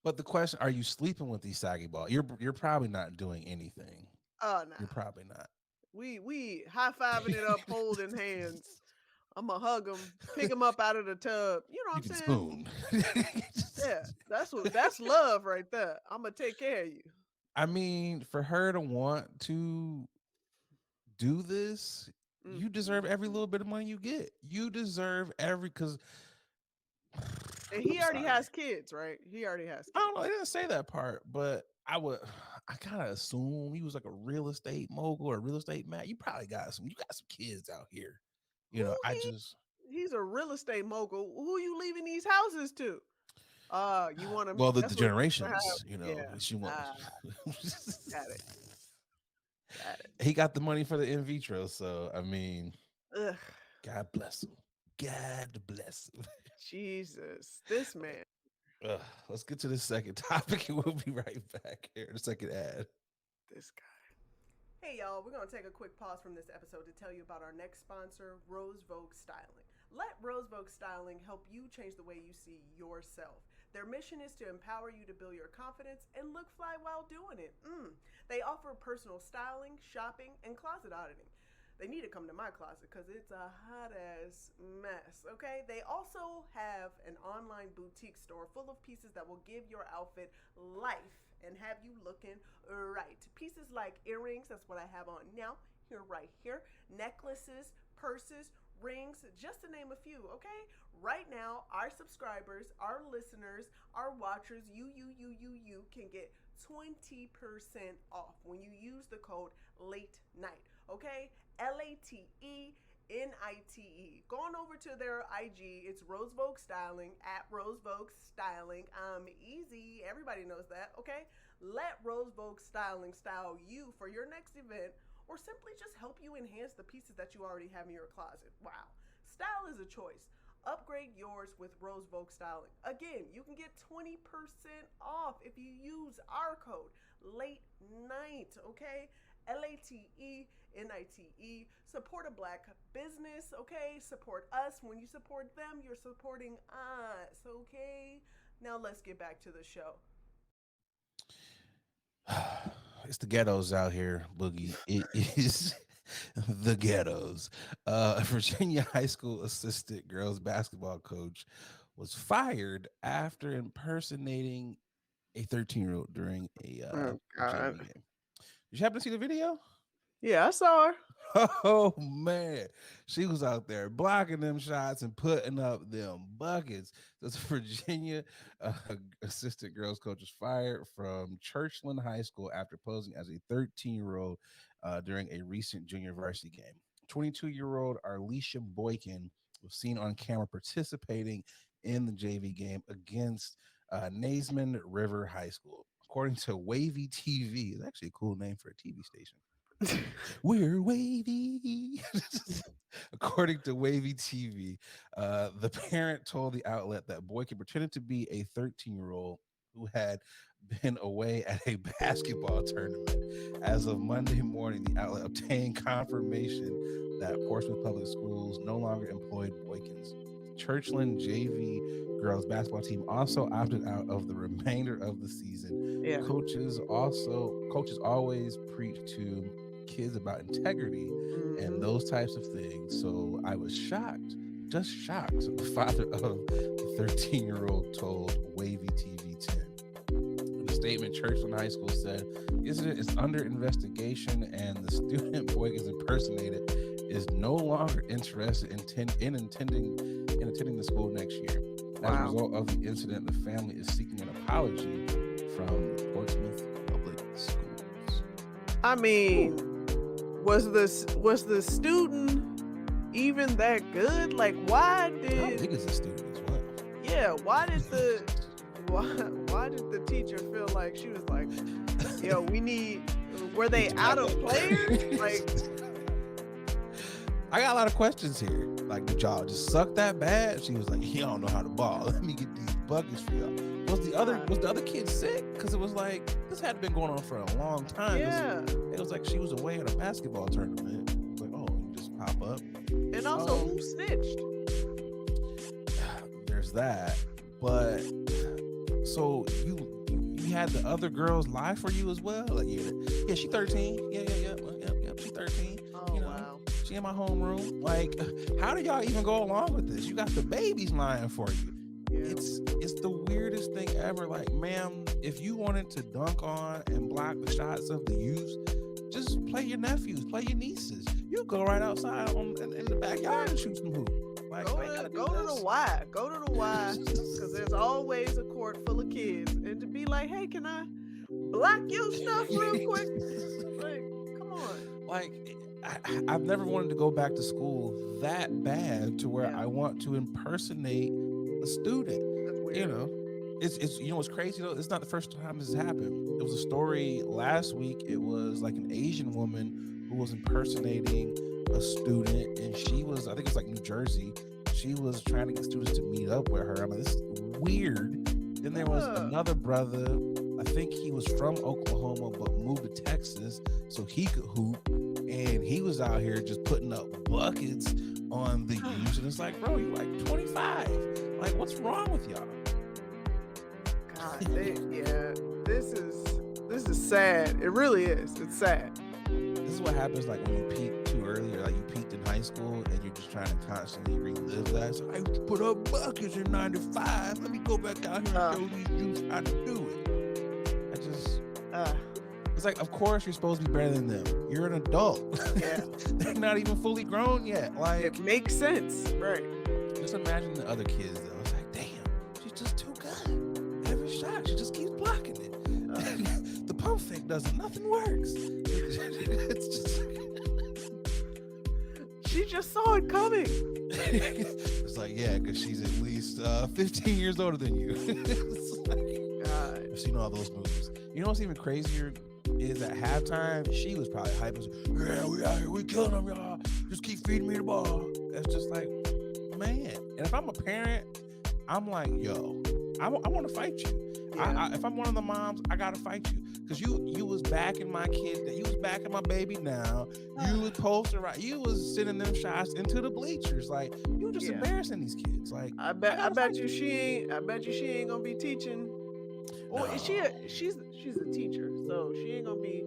But the question, are you sleeping with these saggy balls? You're probably not doing anything. Oh nah, You're probably not. we high fiving it up, holding hands. I'ma hug him, pick him up out of the tub. You know what You I'm can saying? spoon. Yeah, that's love right there. I'ma take care of you. I mean, for her to want to do this, Mm, you mm, deserve every mm. little bit of money you get. You deserve because And he I'm already sorry. has kids, right? He already has I don't know. kids. They didn't say that part, but I kind of assume he was like a real estate mogul or real estate man. You got some kids out here. Who I he? just, He's a real estate mogul. Who you leaving these houses to? You want him? well, the That's what you have. generations, Yeah. she wants. Ah, got it. Got it. He got the money for the in vitro, so I mean, Ugh, God bless him. God bless him. Jesus, this man, Ugh, let's get to the second topic and we'll be right back here. The second ad. this guy. Hey y'all, we're gonna take a quick pause from this episode to tell you about our next sponsor, Rose Vogue Styling. Let Rose Vogue Styling help you change the way you see yourself. Their mission is to empower you to build your confidence and look fly while doing it. They offer personal styling, shopping, and closet auditing. They need to come to my closet because it's a hot ass mess, okay? They also have an online boutique store full of pieces that will give your outfit life and have you looking right. Pieces like earrings, that's what I have on now, here, right here, necklaces, purses, rings, just to name a few, okay? Right now, our subscribers, our listeners, our watchers, you can get 20% off when you use the code late night, okay? LATENITE. Going over to their IG, it's Rose Vogue Styling at Rose Vogue Styling. Easy. Everybody knows that, okay? Let Rose Vogue Styling style you for your next event or simply just help you enhance the pieces that you already have in your closet. Wow. Style is a choice. Upgrade yours with Rose Vogue Styling. Again, you can get 20% off if you use our code late night, okay? LATENITE. Support a black business, okay? Support us. When you support them, you're supporting us, okay? Now let's get back to the show. It's the ghettos out here, Boogie. It is the ghettos. A Virginia high school assistant girls basketball coach was fired after impersonating a 13-year-old during Oh a JV God. game. Did you happen to see the video? Yeah, I saw her. Oh man, she was out there blocking them shots and putting up them buckets. This Virginia assistant girls coach was fired from Churchland High School after posing as a 13-year-old during a recent junior varsity game. 22-year-old Arlesia Boykin was seen on camera participating in the JV game against Naismond River High School. According to Wavy TV, it's actually a cool name for a TV station. We're wavy. According to Wavy TV, the parent told the outlet that Boykin pretended to be a 13-year-old who had been away at a basketball tournament. As of Monday morning, the outlet obtained confirmation that Portsmouth Public Schools no longer employed Boykins. Churchland JV girls basketball team also opted out of the remainder of the season. Yeah. Coaches always preach to kids about integrity and those types of things. So I was shocked, just shocked. The father of the 13-year-old told Wavy TV 10. In a statement, Churchland High School said, "Incident is under investigation, and the student Boykins impersonated is no longer interested in attending the school next year." As a result of the incident, the family is seeking an apology from Portsmouth Public Schools. I mean, was the student even that good? Like, why I did? think it's a student as well. Yeah, why did the teacher feel like she was like, yo, we need? Were they out of players? Like, I got a lot of questions here. Like, did y'all just suck that bad? She was like, "He don't know how to ball. Let me get these buckets for y'all." Was the other kid sick? Because it was like this had been going on for a long time. yeah. It was like she was away at a basketball tournament. It was like, oh, you just pop up. And also, who snitched? There's that. But so you had the other girls lie for you as well? Like, yeah, she 13. Yeah, she 13. Oh, You know, wow. she in my homeroom. Like, how do y'all even go along with this? You got the babies lying for you. Yeah. It's the weirdest thing ever. Like, ma'am, if you wanted to dunk on and block the shots of the youths, just play your nephews, play your nieces. You go right outside in the backyard and shoot some hoop. Like, Go I ain't gotta to, do go to this. the Y. Go to the Y, because there's always a court full of kids. And to be like, hey, can I block your stuff real quick? Like, come on. Like, I've never wanted to go back to school that bad to where Yeah. I want to impersonate a student. That's weird. You know, it's you know what's crazy though? It's not the first time this has happened. It was a story last week. It was like an Asian woman who was impersonating a student, and she was, I think it's like New Jersey. She was trying to get students to meet up with her. I'm like, this is weird. Then there was another brother. I think he was from Oklahoma but moved to Texas so he could hoop, and he was out here just putting up buckets on the youth. And it's like, bro, you like 25. Like, what's wrong with y'all? God, this is sad. It really is. It's sad. This is what happens like when you peak too early, or like you peaked in high school and you're just trying to constantly relive that. So I used to put up buckets in 95. Let me go back out here and show these youths how to do it. It's like, of course you're supposed to be better than them. You're an adult. Yeah. They're not even fully grown yet. Like, It makes sense. Right. just imagine the other kids though. It's like, damn, she's just too good. Every shot, she just keeps blocking it. The pump fake doesn't. Nothing works. It's just. She just saw it coming. It's like, yeah, because she's at least 15 years older than you. It's like, God. I've seen all those moves. You know what's even crazier is at halftime, she was probably hyping. Yeah, we out here, we killing them, y'all. Just keep feeding me the ball. That's just like, man. And if I'm a parent, I'm like, yo, I want to fight you. Yeah. If I'm one of the moms, I gotta fight you, because you was backing my kid, you was backing my baby now. You was posting right, you was sending them shots into the bleachers. Like, you just Yeah. embarrassing these kids. Like, I bet you she ain't gonna be teaching. Or is she's a teacher, so she ain't gonna be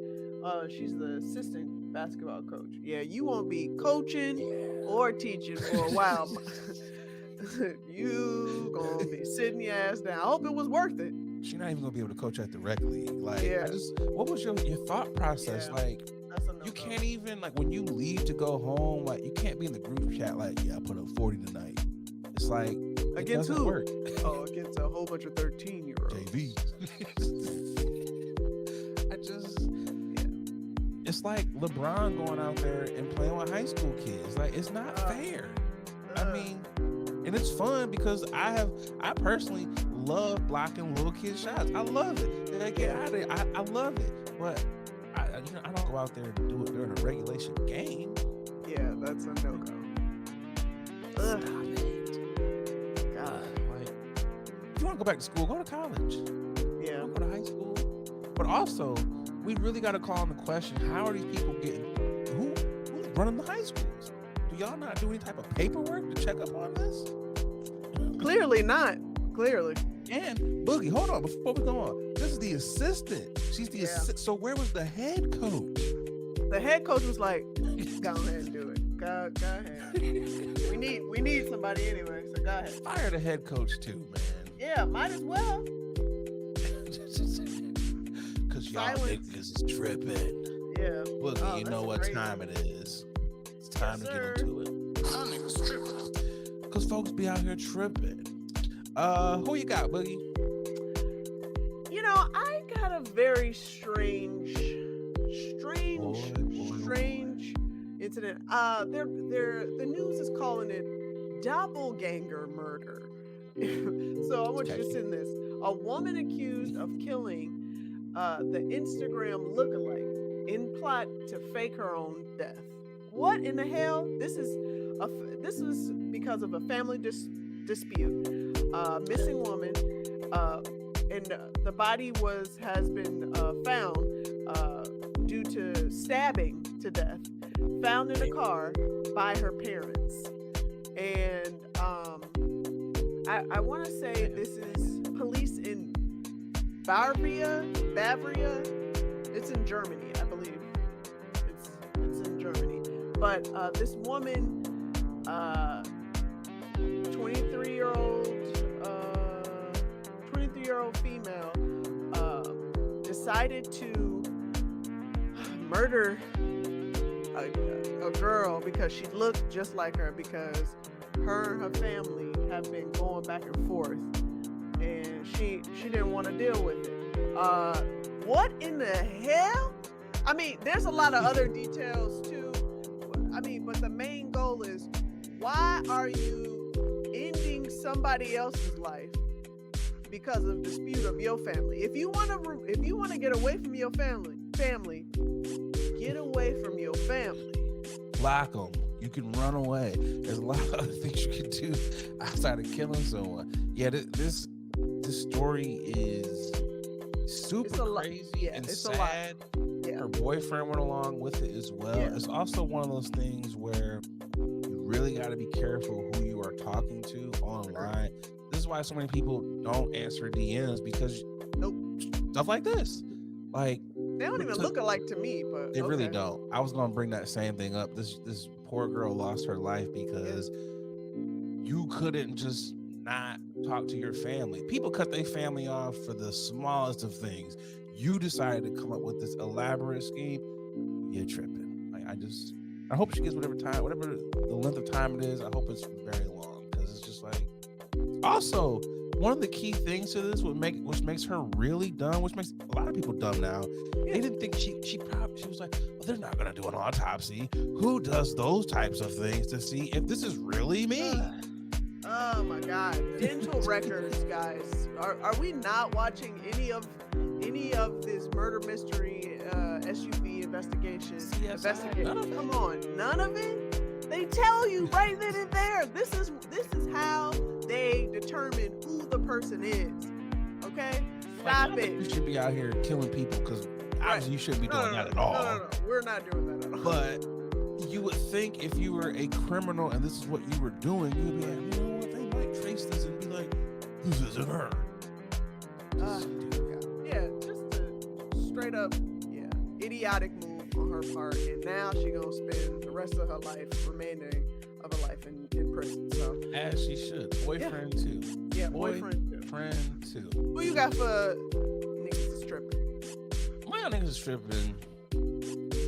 she's the assistant basketball coach. Yeah, you won't be coaching or teaching for a while. You gonna be sitting your ass down. I hope it was worth it. she's not even gonna be able to coach at the rec league. Like, Yeah. what was your thought process? Yeah. Like, That's a no-no. you can't even, like, when you leave to go home, like, you can't be in the group chat like, yeah, I put up 40 tonight. It's like, it Against doesn't who? work. Oh, against a whole bunch of 13-year-olds. JV. It's like LeBron going out there and playing with high school kids. Like, it's not fair. I mean, and it's fun because I personally love blocking little kid shots. I love it. And I get out of it. I love it. But I don't go out there and do it during a regulation game. Yeah, that's a no-go. Stop Ugh, it. God. Like, if you want to go back to school, go to college. Yeah. Don't go to high school. But also, we really got to call on the question: how are these people getting? Who's running the high schools? Do y'all not do any type of paperwork to check up on this? Clearly not. Clearly. And Boogie, hold on, before we go on, this is the assistant. She's the assistant. So where was the head coach? The head coach was like, "Go ahead and do it. Go ahead. We need somebody anyway. So go ahead. Fire the head coach too, man. Yeah, might as well. Cause y'all niggas is tripping. Yeah. Boogie, you know what time it is. It's time to get into it. Y'all niggas tripping. Cause folks be out here tripping. Who you got, Boogie? You know, I got a very strange incident. The news is calling it doppelganger murder. So I want you to send this. A woman accused of killing the Instagram lookalike in plot to fake her own death. What in the hell? This was because of a family dispute. Missing woman, and the body has been found due to stabbing to death, found in a car by her parents. And I want to say this is police in Bavaria. It's in Germany, I believe. It's in Germany. But this woman, 23-year-old female, decided to murder a girl because she looked just like her, because her and her family have been going back and forth, and she didn't want to deal with it. What in the hell? I mean, there's a lot of other details too. I mean, but the main goal is, why are you ending somebody else's life because of dispute of your family? If you want to get away from your family, get away from your family. Block them. You can run away. There's a lot of other things you can do outside of killing someone. Yeah, this story is super crazy and sad. Yeah. Her boyfriend went along with it as well. Yeah. It's also one of those things where you really got to be careful who you are talking to online. This is why so many people don't answer DMs, because stuff like this, like, they don't even look alike to me, but they really don't. I was gonna bring that same thing up. This poor girl lost her life because you couldn't just not talk to your family. People cut their family off for the smallest of things. You decided to come up with this elaborate scheme. You're tripping. Like, I hope she gets whatever the length of time it is. I hope it's very long, because it's just like. Also, one of the key things to this which makes her really dumb, which makes a lot of people dumb now. They didn't think she was like, well, they're not gonna do an autopsy. Who does those types of things to see if this is really me? Oh my God! Dental records, guys. Are we not watching any of this murder mystery SUV investigation? Come on, none of it. They tell you right then and there. This is how they determine who the person is. Okay, stop it. You should be out here killing people, because obviously you shouldn't be doing that at all. No, we're not doing that at all. But you would think if you were a criminal and this is what you were doing, you'd be like, you know what, they might trace this and be like, this isn't her. Yeah, just a straight up, idiotic move on her part, and now she gonna spend the rest of her life, remaining of her life in prison. So as she should. Boyfriend too. Yeah, boyfriend too. Who you got for niggas is tripping? My y'all niggas is tripping.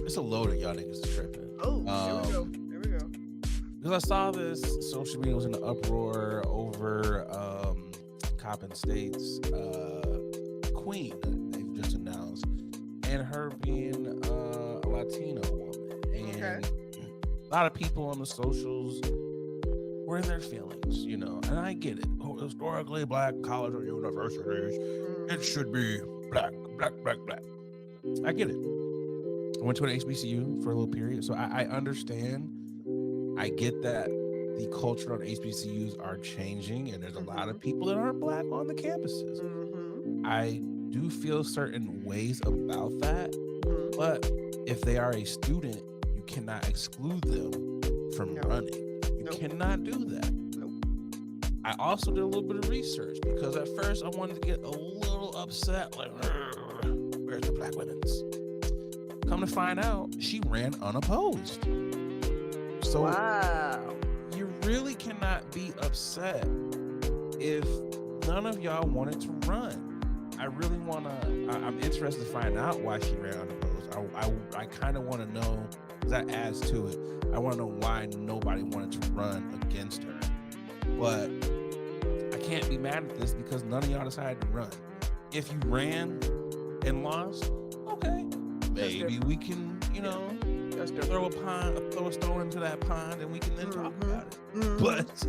It's a load of y'all niggas is tripping. Oh, here we go. Because I saw this, social media was in the uproar over Coppin State's queen that they've just announced, and her being a Latino woman. And a lot of people on the socials were in their feelings, and I get it. Historically, black college or universities, it should be black. I get it. I went to an HBCU for a little period, so I understand. I get that the culture on HBCUs are changing, and there's a lot of people that aren't black on the campuses. I do feel certain ways about that, but if they are a student, you cannot exclude them from running. You cannot do that. I also did a little bit of research because at first I wanted to get a little upset, like, where's the black women's? Come to find out, she ran unopposed. So you really cannot be upset if none of y'all wanted to run. I'm interested to find out why she ran unopposed. I kind of want to know, because that adds to it. I want to know why nobody wanted to run against her. But I can't be mad at this because none of y'all decided to run. If you ran and lost, okay, maybe we can, throw a stone into that pond and we can then talk about it. But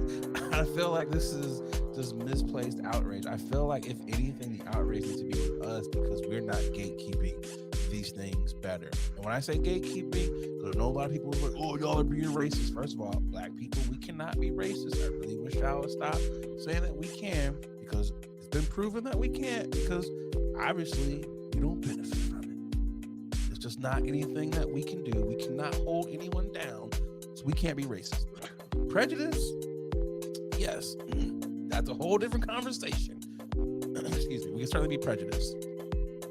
I feel like this is just misplaced outrage. I feel like if anything, the outrage needs to be with us because we're not gatekeeping these things better. And when I say gatekeeping, because I know a lot of people are like, oh, y'all are being racist. First of all, black people, we cannot be racist. I really wish y'all would stop saying that we can, because it's been proven that we can't, because obviously we don't benefit from it. It's just not anything that we can do. We cannot hold anyone down, so we can't be racist. Prejudice? Yes. That's a whole different conversation. Excuse me. We can certainly be prejudiced.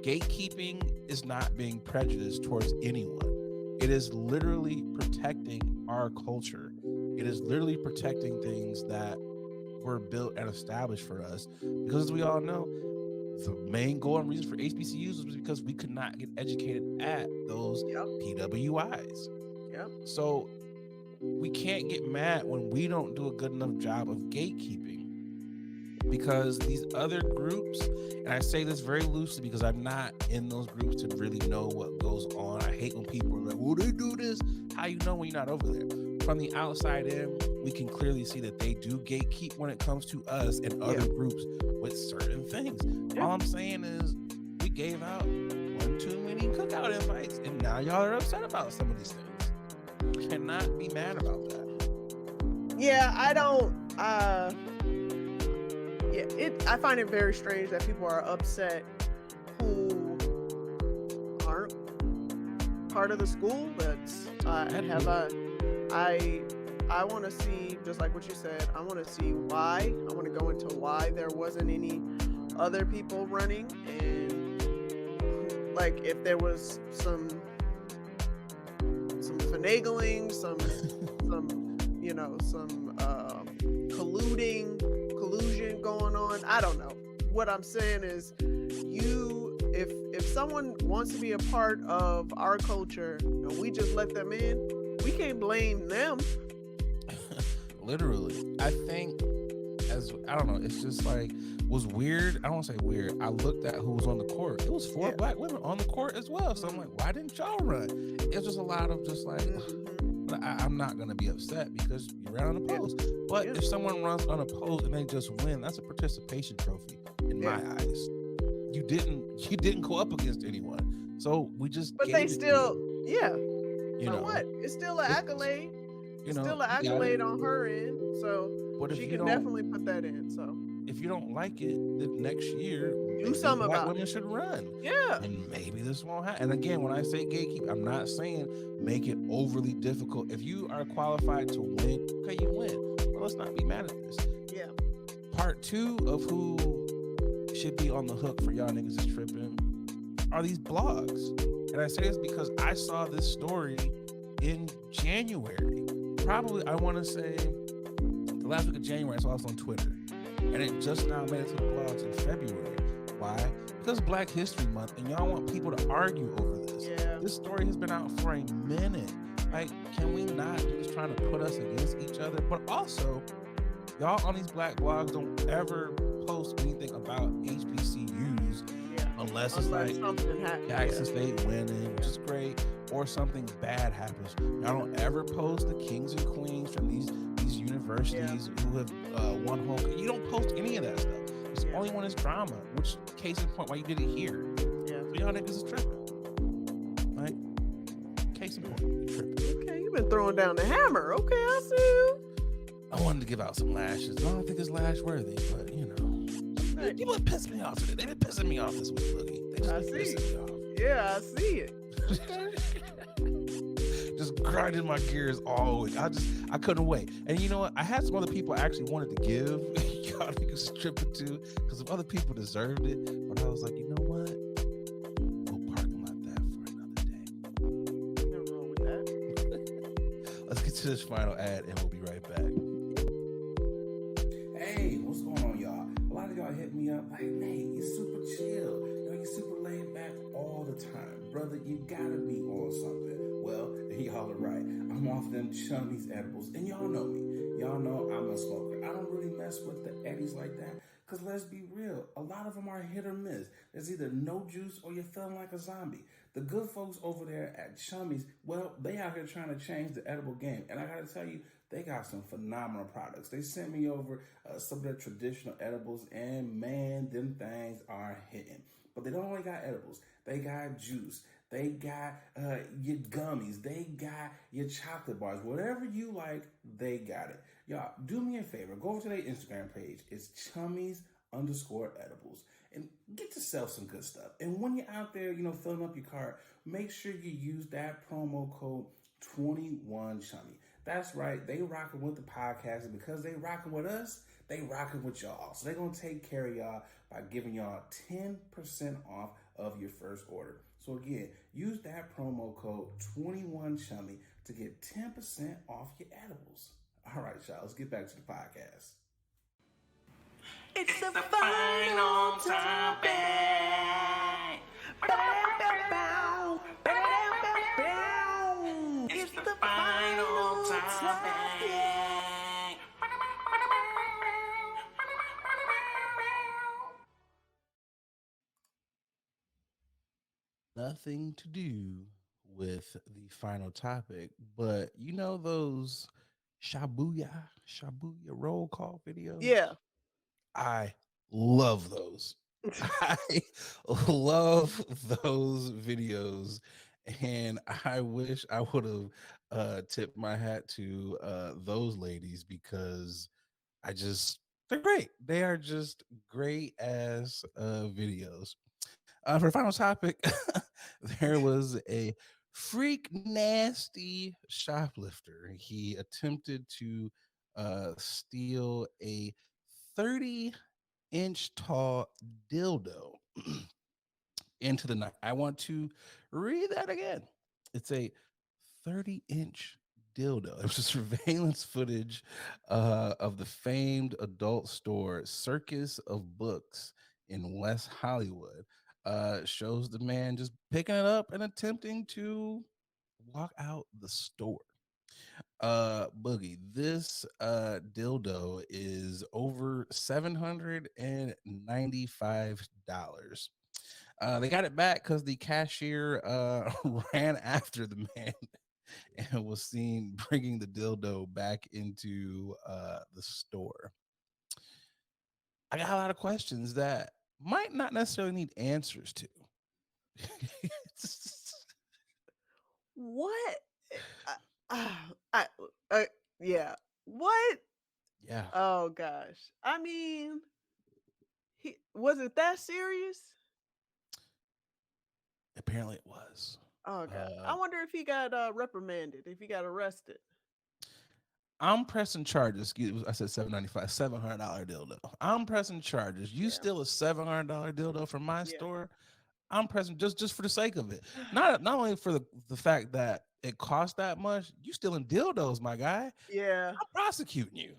Gatekeeping is not being prejudiced towards anyone. It is literally protecting our culture. It is literally protecting things that were built and established for us. Because as we all know, the main goal and reason for HBCUs was because we could not get educated at those PWIs. Yep. So we can't get mad when we don't do a good enough job of gatekeeping. Because these other groups, and I say this very loosely because I'm not in those groups to really know what goes on. I hate when people are like, well, they do this. How you know when you're not over there? From the outside in, we can clearly see that they do gatekeep when it comes to us and other groups with certain things. All I'm saying is we gave out one too many cookout invites, and now y'all are upset about some of these things. You cannot be mad about that. Yeah, I don't. I find it very strange that people are upset who aren't part of the school. That's I want to see, just like what you said, I want to see why. I want to go into why there wasn't any other people running, and like if there was some finagling, some collusion going on. I don't know. What I'm saying is, if someone wants to be a part of our culture and we just let them in, we can't blame them. Literally. I think, I don't know, it's just like, was weird. I don't want to say weird. I looked at who was on the court. It was 4 black women on the court as well. So I'm like, why didn't y'all run? It's just a lot of just like, I'm not going to be upset because you ran unopposed. But if someone runs unopposed and they just win, that's a participation trophy in my eyes. You didn't go up against anyone. So we just But they still, what? It's still an accolade. It's still an accolade on her end. So she can definitely put that in. So if you don't like it, the next year do something about women should run. Yeah. And maybe this won't happen. And again, when I say gatekeep, I'm not saying make it overly difficult. If you are qualified to win, okay, you win. But let's not be mad at this. Yeah. Part 2 of who should be on the hook for y'all niggas is tripping are these blogs. And I say this because I saw this story in January. Probably, I want to say the last week of January, I saw this on Twitter. And it just now made it to the blogs in February. Why? Because Black History Month, and y'all want people to argue over this. Yeah. This story has been out for a minute. Like, can we not just trying to put us against each other? But also, y'all on these black blogs don't ever post anything about HBCUs unless it's like Jackson State winning, which is great, or something bad happens. Y'all don't ever post the kings and queens from these universities who have won home. You don't post any of that stuff. It's only when it's drama, which case in point why you did it here. Yeah. So y'all niggas is tripping. Right? case in point. You tripping. Okay, you've been throwing down the hammer. Okay, I see you. I wanted to give out some lashes. I don't think it's lash worthy, but you know. Hey, People have pissed me off today. They've been pissing me off this week, Boogie. They just I been see. pissing me off. Yeah, I see it. Okay. Just grinding my gears all week. I couldn't wait. And you know what? I had some other people I actually wanted to give y'all niggas tripping to because some other people deserved it. But I was like, you know what? We'll parking lot that for another day. Nothing wrong with that. Let's get to this final ad and we'll be right back. Hey, what's going on, y'all? A lot of y'all hit me up like, Nate, you're super chill. You're super laid back all the time. Brother, you gotta be on something. Well, y'all are right. I'm off them chummies edibles, and y'all know me. Y'all know I'm a smoker. I don't really mess with the eddies like that, because let's be real, a lot of them are hit or miss. There's either no juice or you're feeling like a zombie. The good folks over there at Chummies, well, they out here trying to change the edible game, and I gotta tell you, they got some phenomenal products. They sent me over some of their traditional edibles, and man, them things are hitting. But they don't only got edibles. They got juice. They got your gummies. They got your chocolate bars. Whatever you like, they got it. Y'all, do me a favor. Go over to their Instagram page. It's chummies_edibles. And get yourself some good stuff. And when you're out there, filling up your cart, make sure you use that promo code 21chummy. That's right. They rocking with the podcast. And because they rocking with us, they rocking with y'all. So they're going to take care of y'all by giving y'all 10% off of your first order. So again, use that promo code 21chummy to get 10% off your edibles. All right, y'all, let's get back to the podcast. It's the final topic. It's the final topic. Nothing to do with the final topic, but you know those shabuya roll call videos? Yeah. I love those. I love those videos, and I wish I would have tipped my hat to those ladies because they're great. They are just great ass videos. For the final topic, there was a freak nasty shoplifter. He attempted to steal a 30-inch tall dildo into the night. I want to read that again. It's a 30-inch dildo. It was surveillance footage of the famed adult store Circus of Books in West Hollywood. Shows the man just picking it up and attempting to walk out the store. Boogie, this dildo is over $795. They got it back because the cashier ran after the man and was seen bringing the dildo back into the store. I got a lot of questions that might not necessarily need answers to. What? I, yeah. What? Yeah, Oh gosh. I mean, was it that serious? apparently it was. Oh god. I wonder if he got reprimanded, if he got arrested. I'm pressing charges. Excuse me, I said $795, $700 dildo. I'm pressing charges. You steal a $700 dildo from my store. I'm pressing just for the sake of it. Not only for the fact that it cost that much. You stealing dildos, my guy. Yeah. I'm prosecuting you.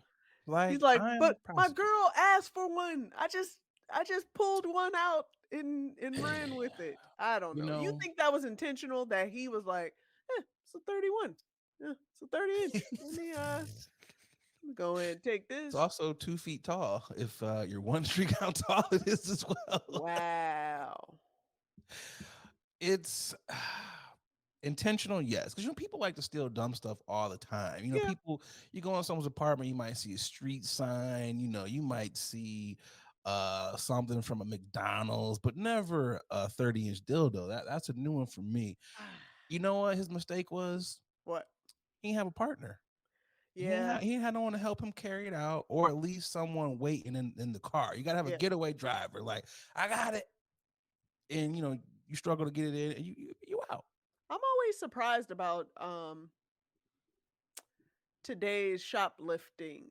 He's like, I'm but my prosecuting. girl asked for one. I just pulled one out and ran with it. I don't You know. You know, think that was intentional? That he was like, it's a 31. Yeah, it's a 30-inch. Let me go ahead and take it's this. also 2 feet tall. If you're wondering how tall it is as well. Wow. It's intentional, yes, because people like to steal dumb stuff all the time. Yeah. People, you go in someone's apartment, you might see a street sign, you might see something from a McDonald's, but never a 30-inch dildo. That's a new one for me. You know what his mistake was? What? He didn't have a partner. Yeah. He had no one to help him carry it out, or at least someone waiting in the car. You gotta have a Yeah. getaway driver. Like, I got it. And you struggle to get it in and you out. I'm always surprised about today's shoplifting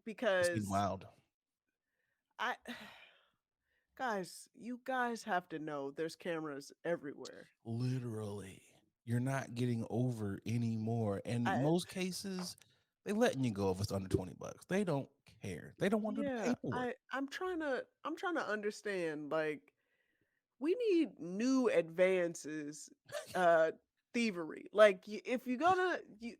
It's getting because wild. I guys, you guys have to know there's cameras everywhere. Literally. You're not getting over anymore. And I most cases, they letting you go if it's under $20. They don't care. They don't want to do the yeah, paperwork. I'm trying to understand like we need new advances thievery. Like if you're gonna I mean,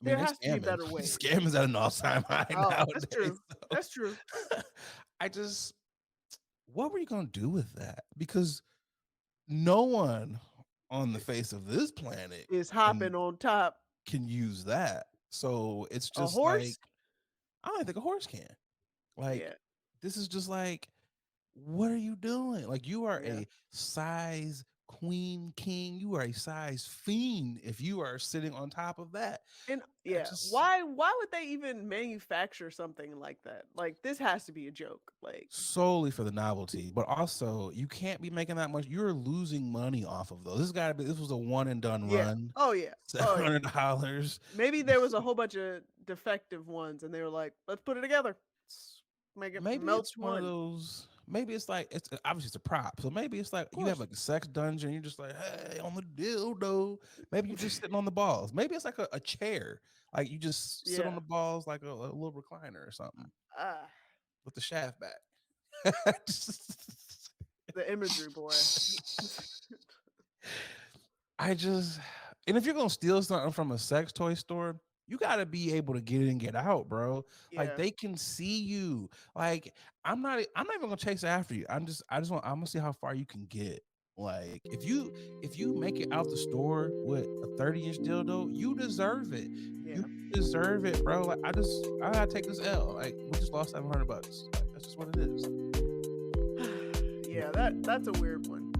there they're has to be scamming. better ways. Scamming's at an all-time high Oh, that's nowadays. true. That's true. So I just, what were you gonna do with that? Because no one on the face of this planet Is can hopping on top can use that. So it's a just like horse? I don't think a horse can. Like Yeah, this is just like, what are you doing? Like you are yeah. a size queen king. You are a size fiend if you are sitting on top of that. And I yeah, just why would they even manufacture something like that? Like this has to be a joke. Like solely for the novelty, but also you can't be making that much. You're losing money off of those. This was a one and done yeah. run. Oh yeah. Seven Oh yeah. hundred dollars. Maybe there was a whole bunch of defective ones and they were like, let's put it together. Let's make it Maybe melt it's one of one. those. Maybe it's like it's obviously it's a prop. So maybe it's like Of you have course. like a sex dungeon. You're just like, hey, on the dildo. Maybe you're just sitting on the balls. Maybe it's like a chair. Like you just sit on Yeah. the balls like a little recliner or something Ah, with the shaft back. the imagery, boy. I just, and if you're gonna steal something from a sex toy store, you gotta be able to get in and get out, bro. Like Yeah. they can see you. Like I'm not even gonna chase after you. I'm gonna see how far you can get. Like if you make it out the store with a 30-inch dildo, you deserve it. Yeah. You deserve it, bro. Like I gotta take this L. Like we just lost $700. Like, that's just what it is. Yeah, that's a weird one.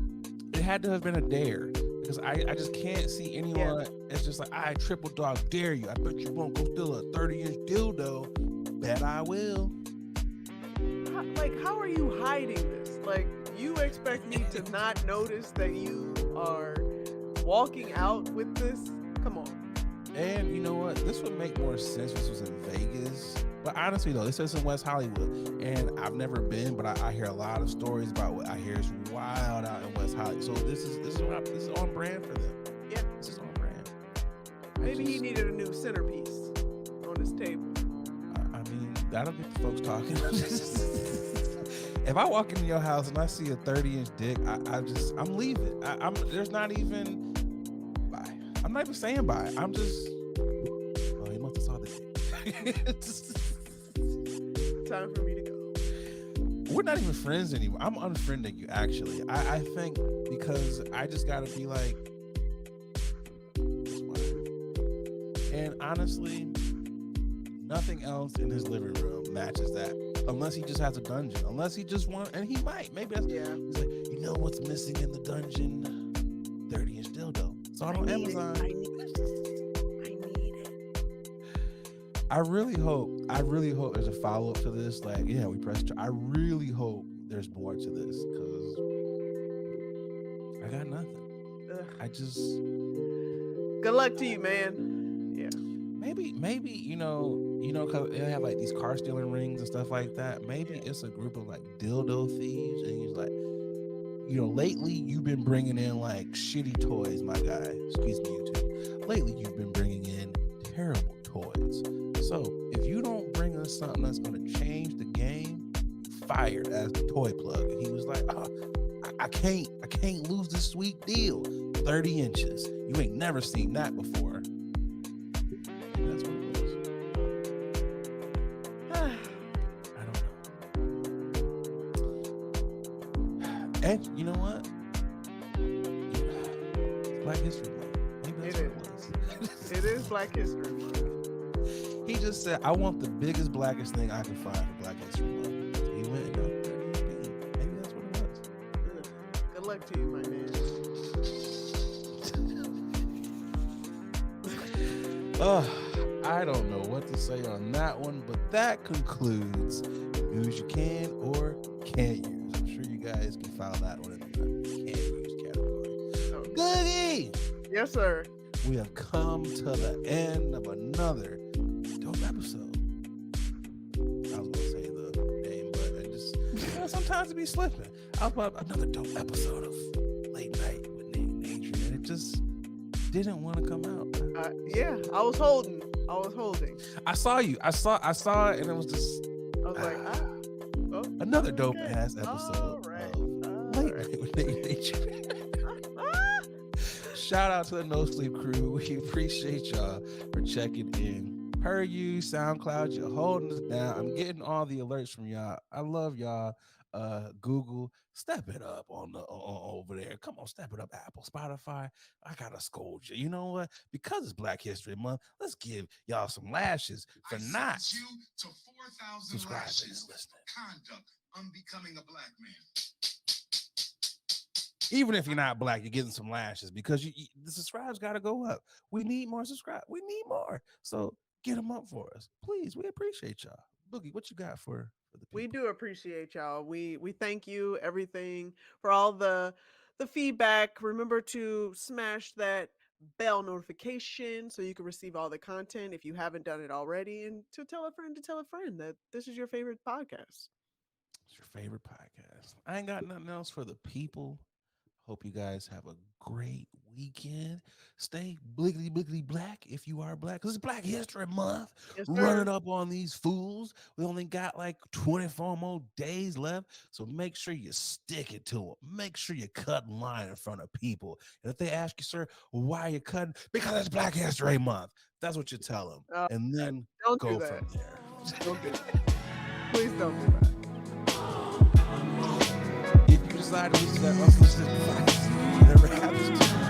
It had to have been a dare because I just can't see anyone. It's just like I triple dog dare you. I bet you won't go steal a 30-inch dildo. Bet I will. How are you hiding this? Like, you expect me to not notice that you are walking out with this? Come on. And you know what? This would make more sense if this was in Vegas. But honestly, though, it says in West Hollywood, and I've never been, but I hear a lot of stories about what I hear is wild out in West Hollywood. So this is on brand for them. Yeah. This is on brand. Maybe he needed a new centerpiece on his table. I mean, that'll get the folks talking. If I walk into your house and I see a 30-inch dick, I'm leaving. There's not even bye. I'm not even saying bye. I'm just, oh, you must have saw the dick. Time for me to go. We're not even friends anymore. I'm unfriending you, actually. I think because I just gotta be like, and honestly, nothing else in his living room matches that. Unless he just has a dungeon. Unless he just wants, and he might. Maybe that's, Yeah. he's like, you know what's missing in the dungeon? 30-inch dildo. It's all on Amazon. I need it. I really hope there's a follow-up to this. Like, yeah, we pressed. I really hope there's more to this because I got nothing. Ugh. I just Good luck to you, man. Yeah. maybe because they have like these car stealing rings and stuff like that. Maybe it's a group of like dildo thieves, and he's like, lately you've been bringing in like shitty toys, my guy. Excuse me, you two. Lately you've been bringing in terrible toys. So if you don't bring us something that's going to change the game, you're fired as the toy plug. And he was like, I can't lose this sweet deal. 30 inches. You ain't never seen that before. Maybe that's what it was. I don't know. And you know what? Black History Month. Maybe that's what it was. It is Black History Month. He just said, I want the biggest, blackest thing I can find for Black History Month. So he went and got 30 pink. Maybe that's what it was. Good luck to you, my man. I don't know what to say on that one, but that concludes news you can or can't use. I'm sure you guys can file that one in the can't use category. Googie! Yes, sir. We have come to the end of another dope episode. I was gonna say the name, but I just sometimes it be slipping. I was about another dope episode of Late Night with Nate and Adrian, and it just didn't want to come out. Yeah, I was holding. I saw you. I saw it, and it was just. I was like, another dope ass episode of Late Night with Nate and Adrian. Shout out to the No Sleep crew. We appreciate y'all for checking in. Per you, SoundCloud, you're holding us down. I'm getting all the alerts from y'all. I love y'all. Google, step it up on over there. Come on, step it up. Apple, Spotify. I gotta scold you. You know what? Because it's Black History Month, let's give y'all some lashes for not you to 4,000 subscribing and lashes listening. conduct unbecoming a black man. Even if you're not black, you're getting some lashes because the subscribes got to go up. We need more subscribe. We need more. So get them up for us, please. We appreciate y'all. Boogie, what you got for the people? we do appreciate y'all. We thank you everything for all the feedback. Remember to smash that bell notification so you can receive all the content if you haven't done it already, and to tell a friend that this is your favorite podcast. It's your favorite podcast. I ain't got nothing else for the people. Hope you guys have a great weekend. Stay bliggity black if you are black, because it's Black History Month. Yes, sir. Running up on these fools. We only got like 24 more days left, so make sure you stick it to them. Make sure you cut in line in front of people. And if they ask you, sir, why are you cutting? Because it's Black History Month. That's what you tell them. And then don't go do that. from there. Don't do that. Please don't do that. If you decide to listen to that unsolicited advice, whatever happens to you,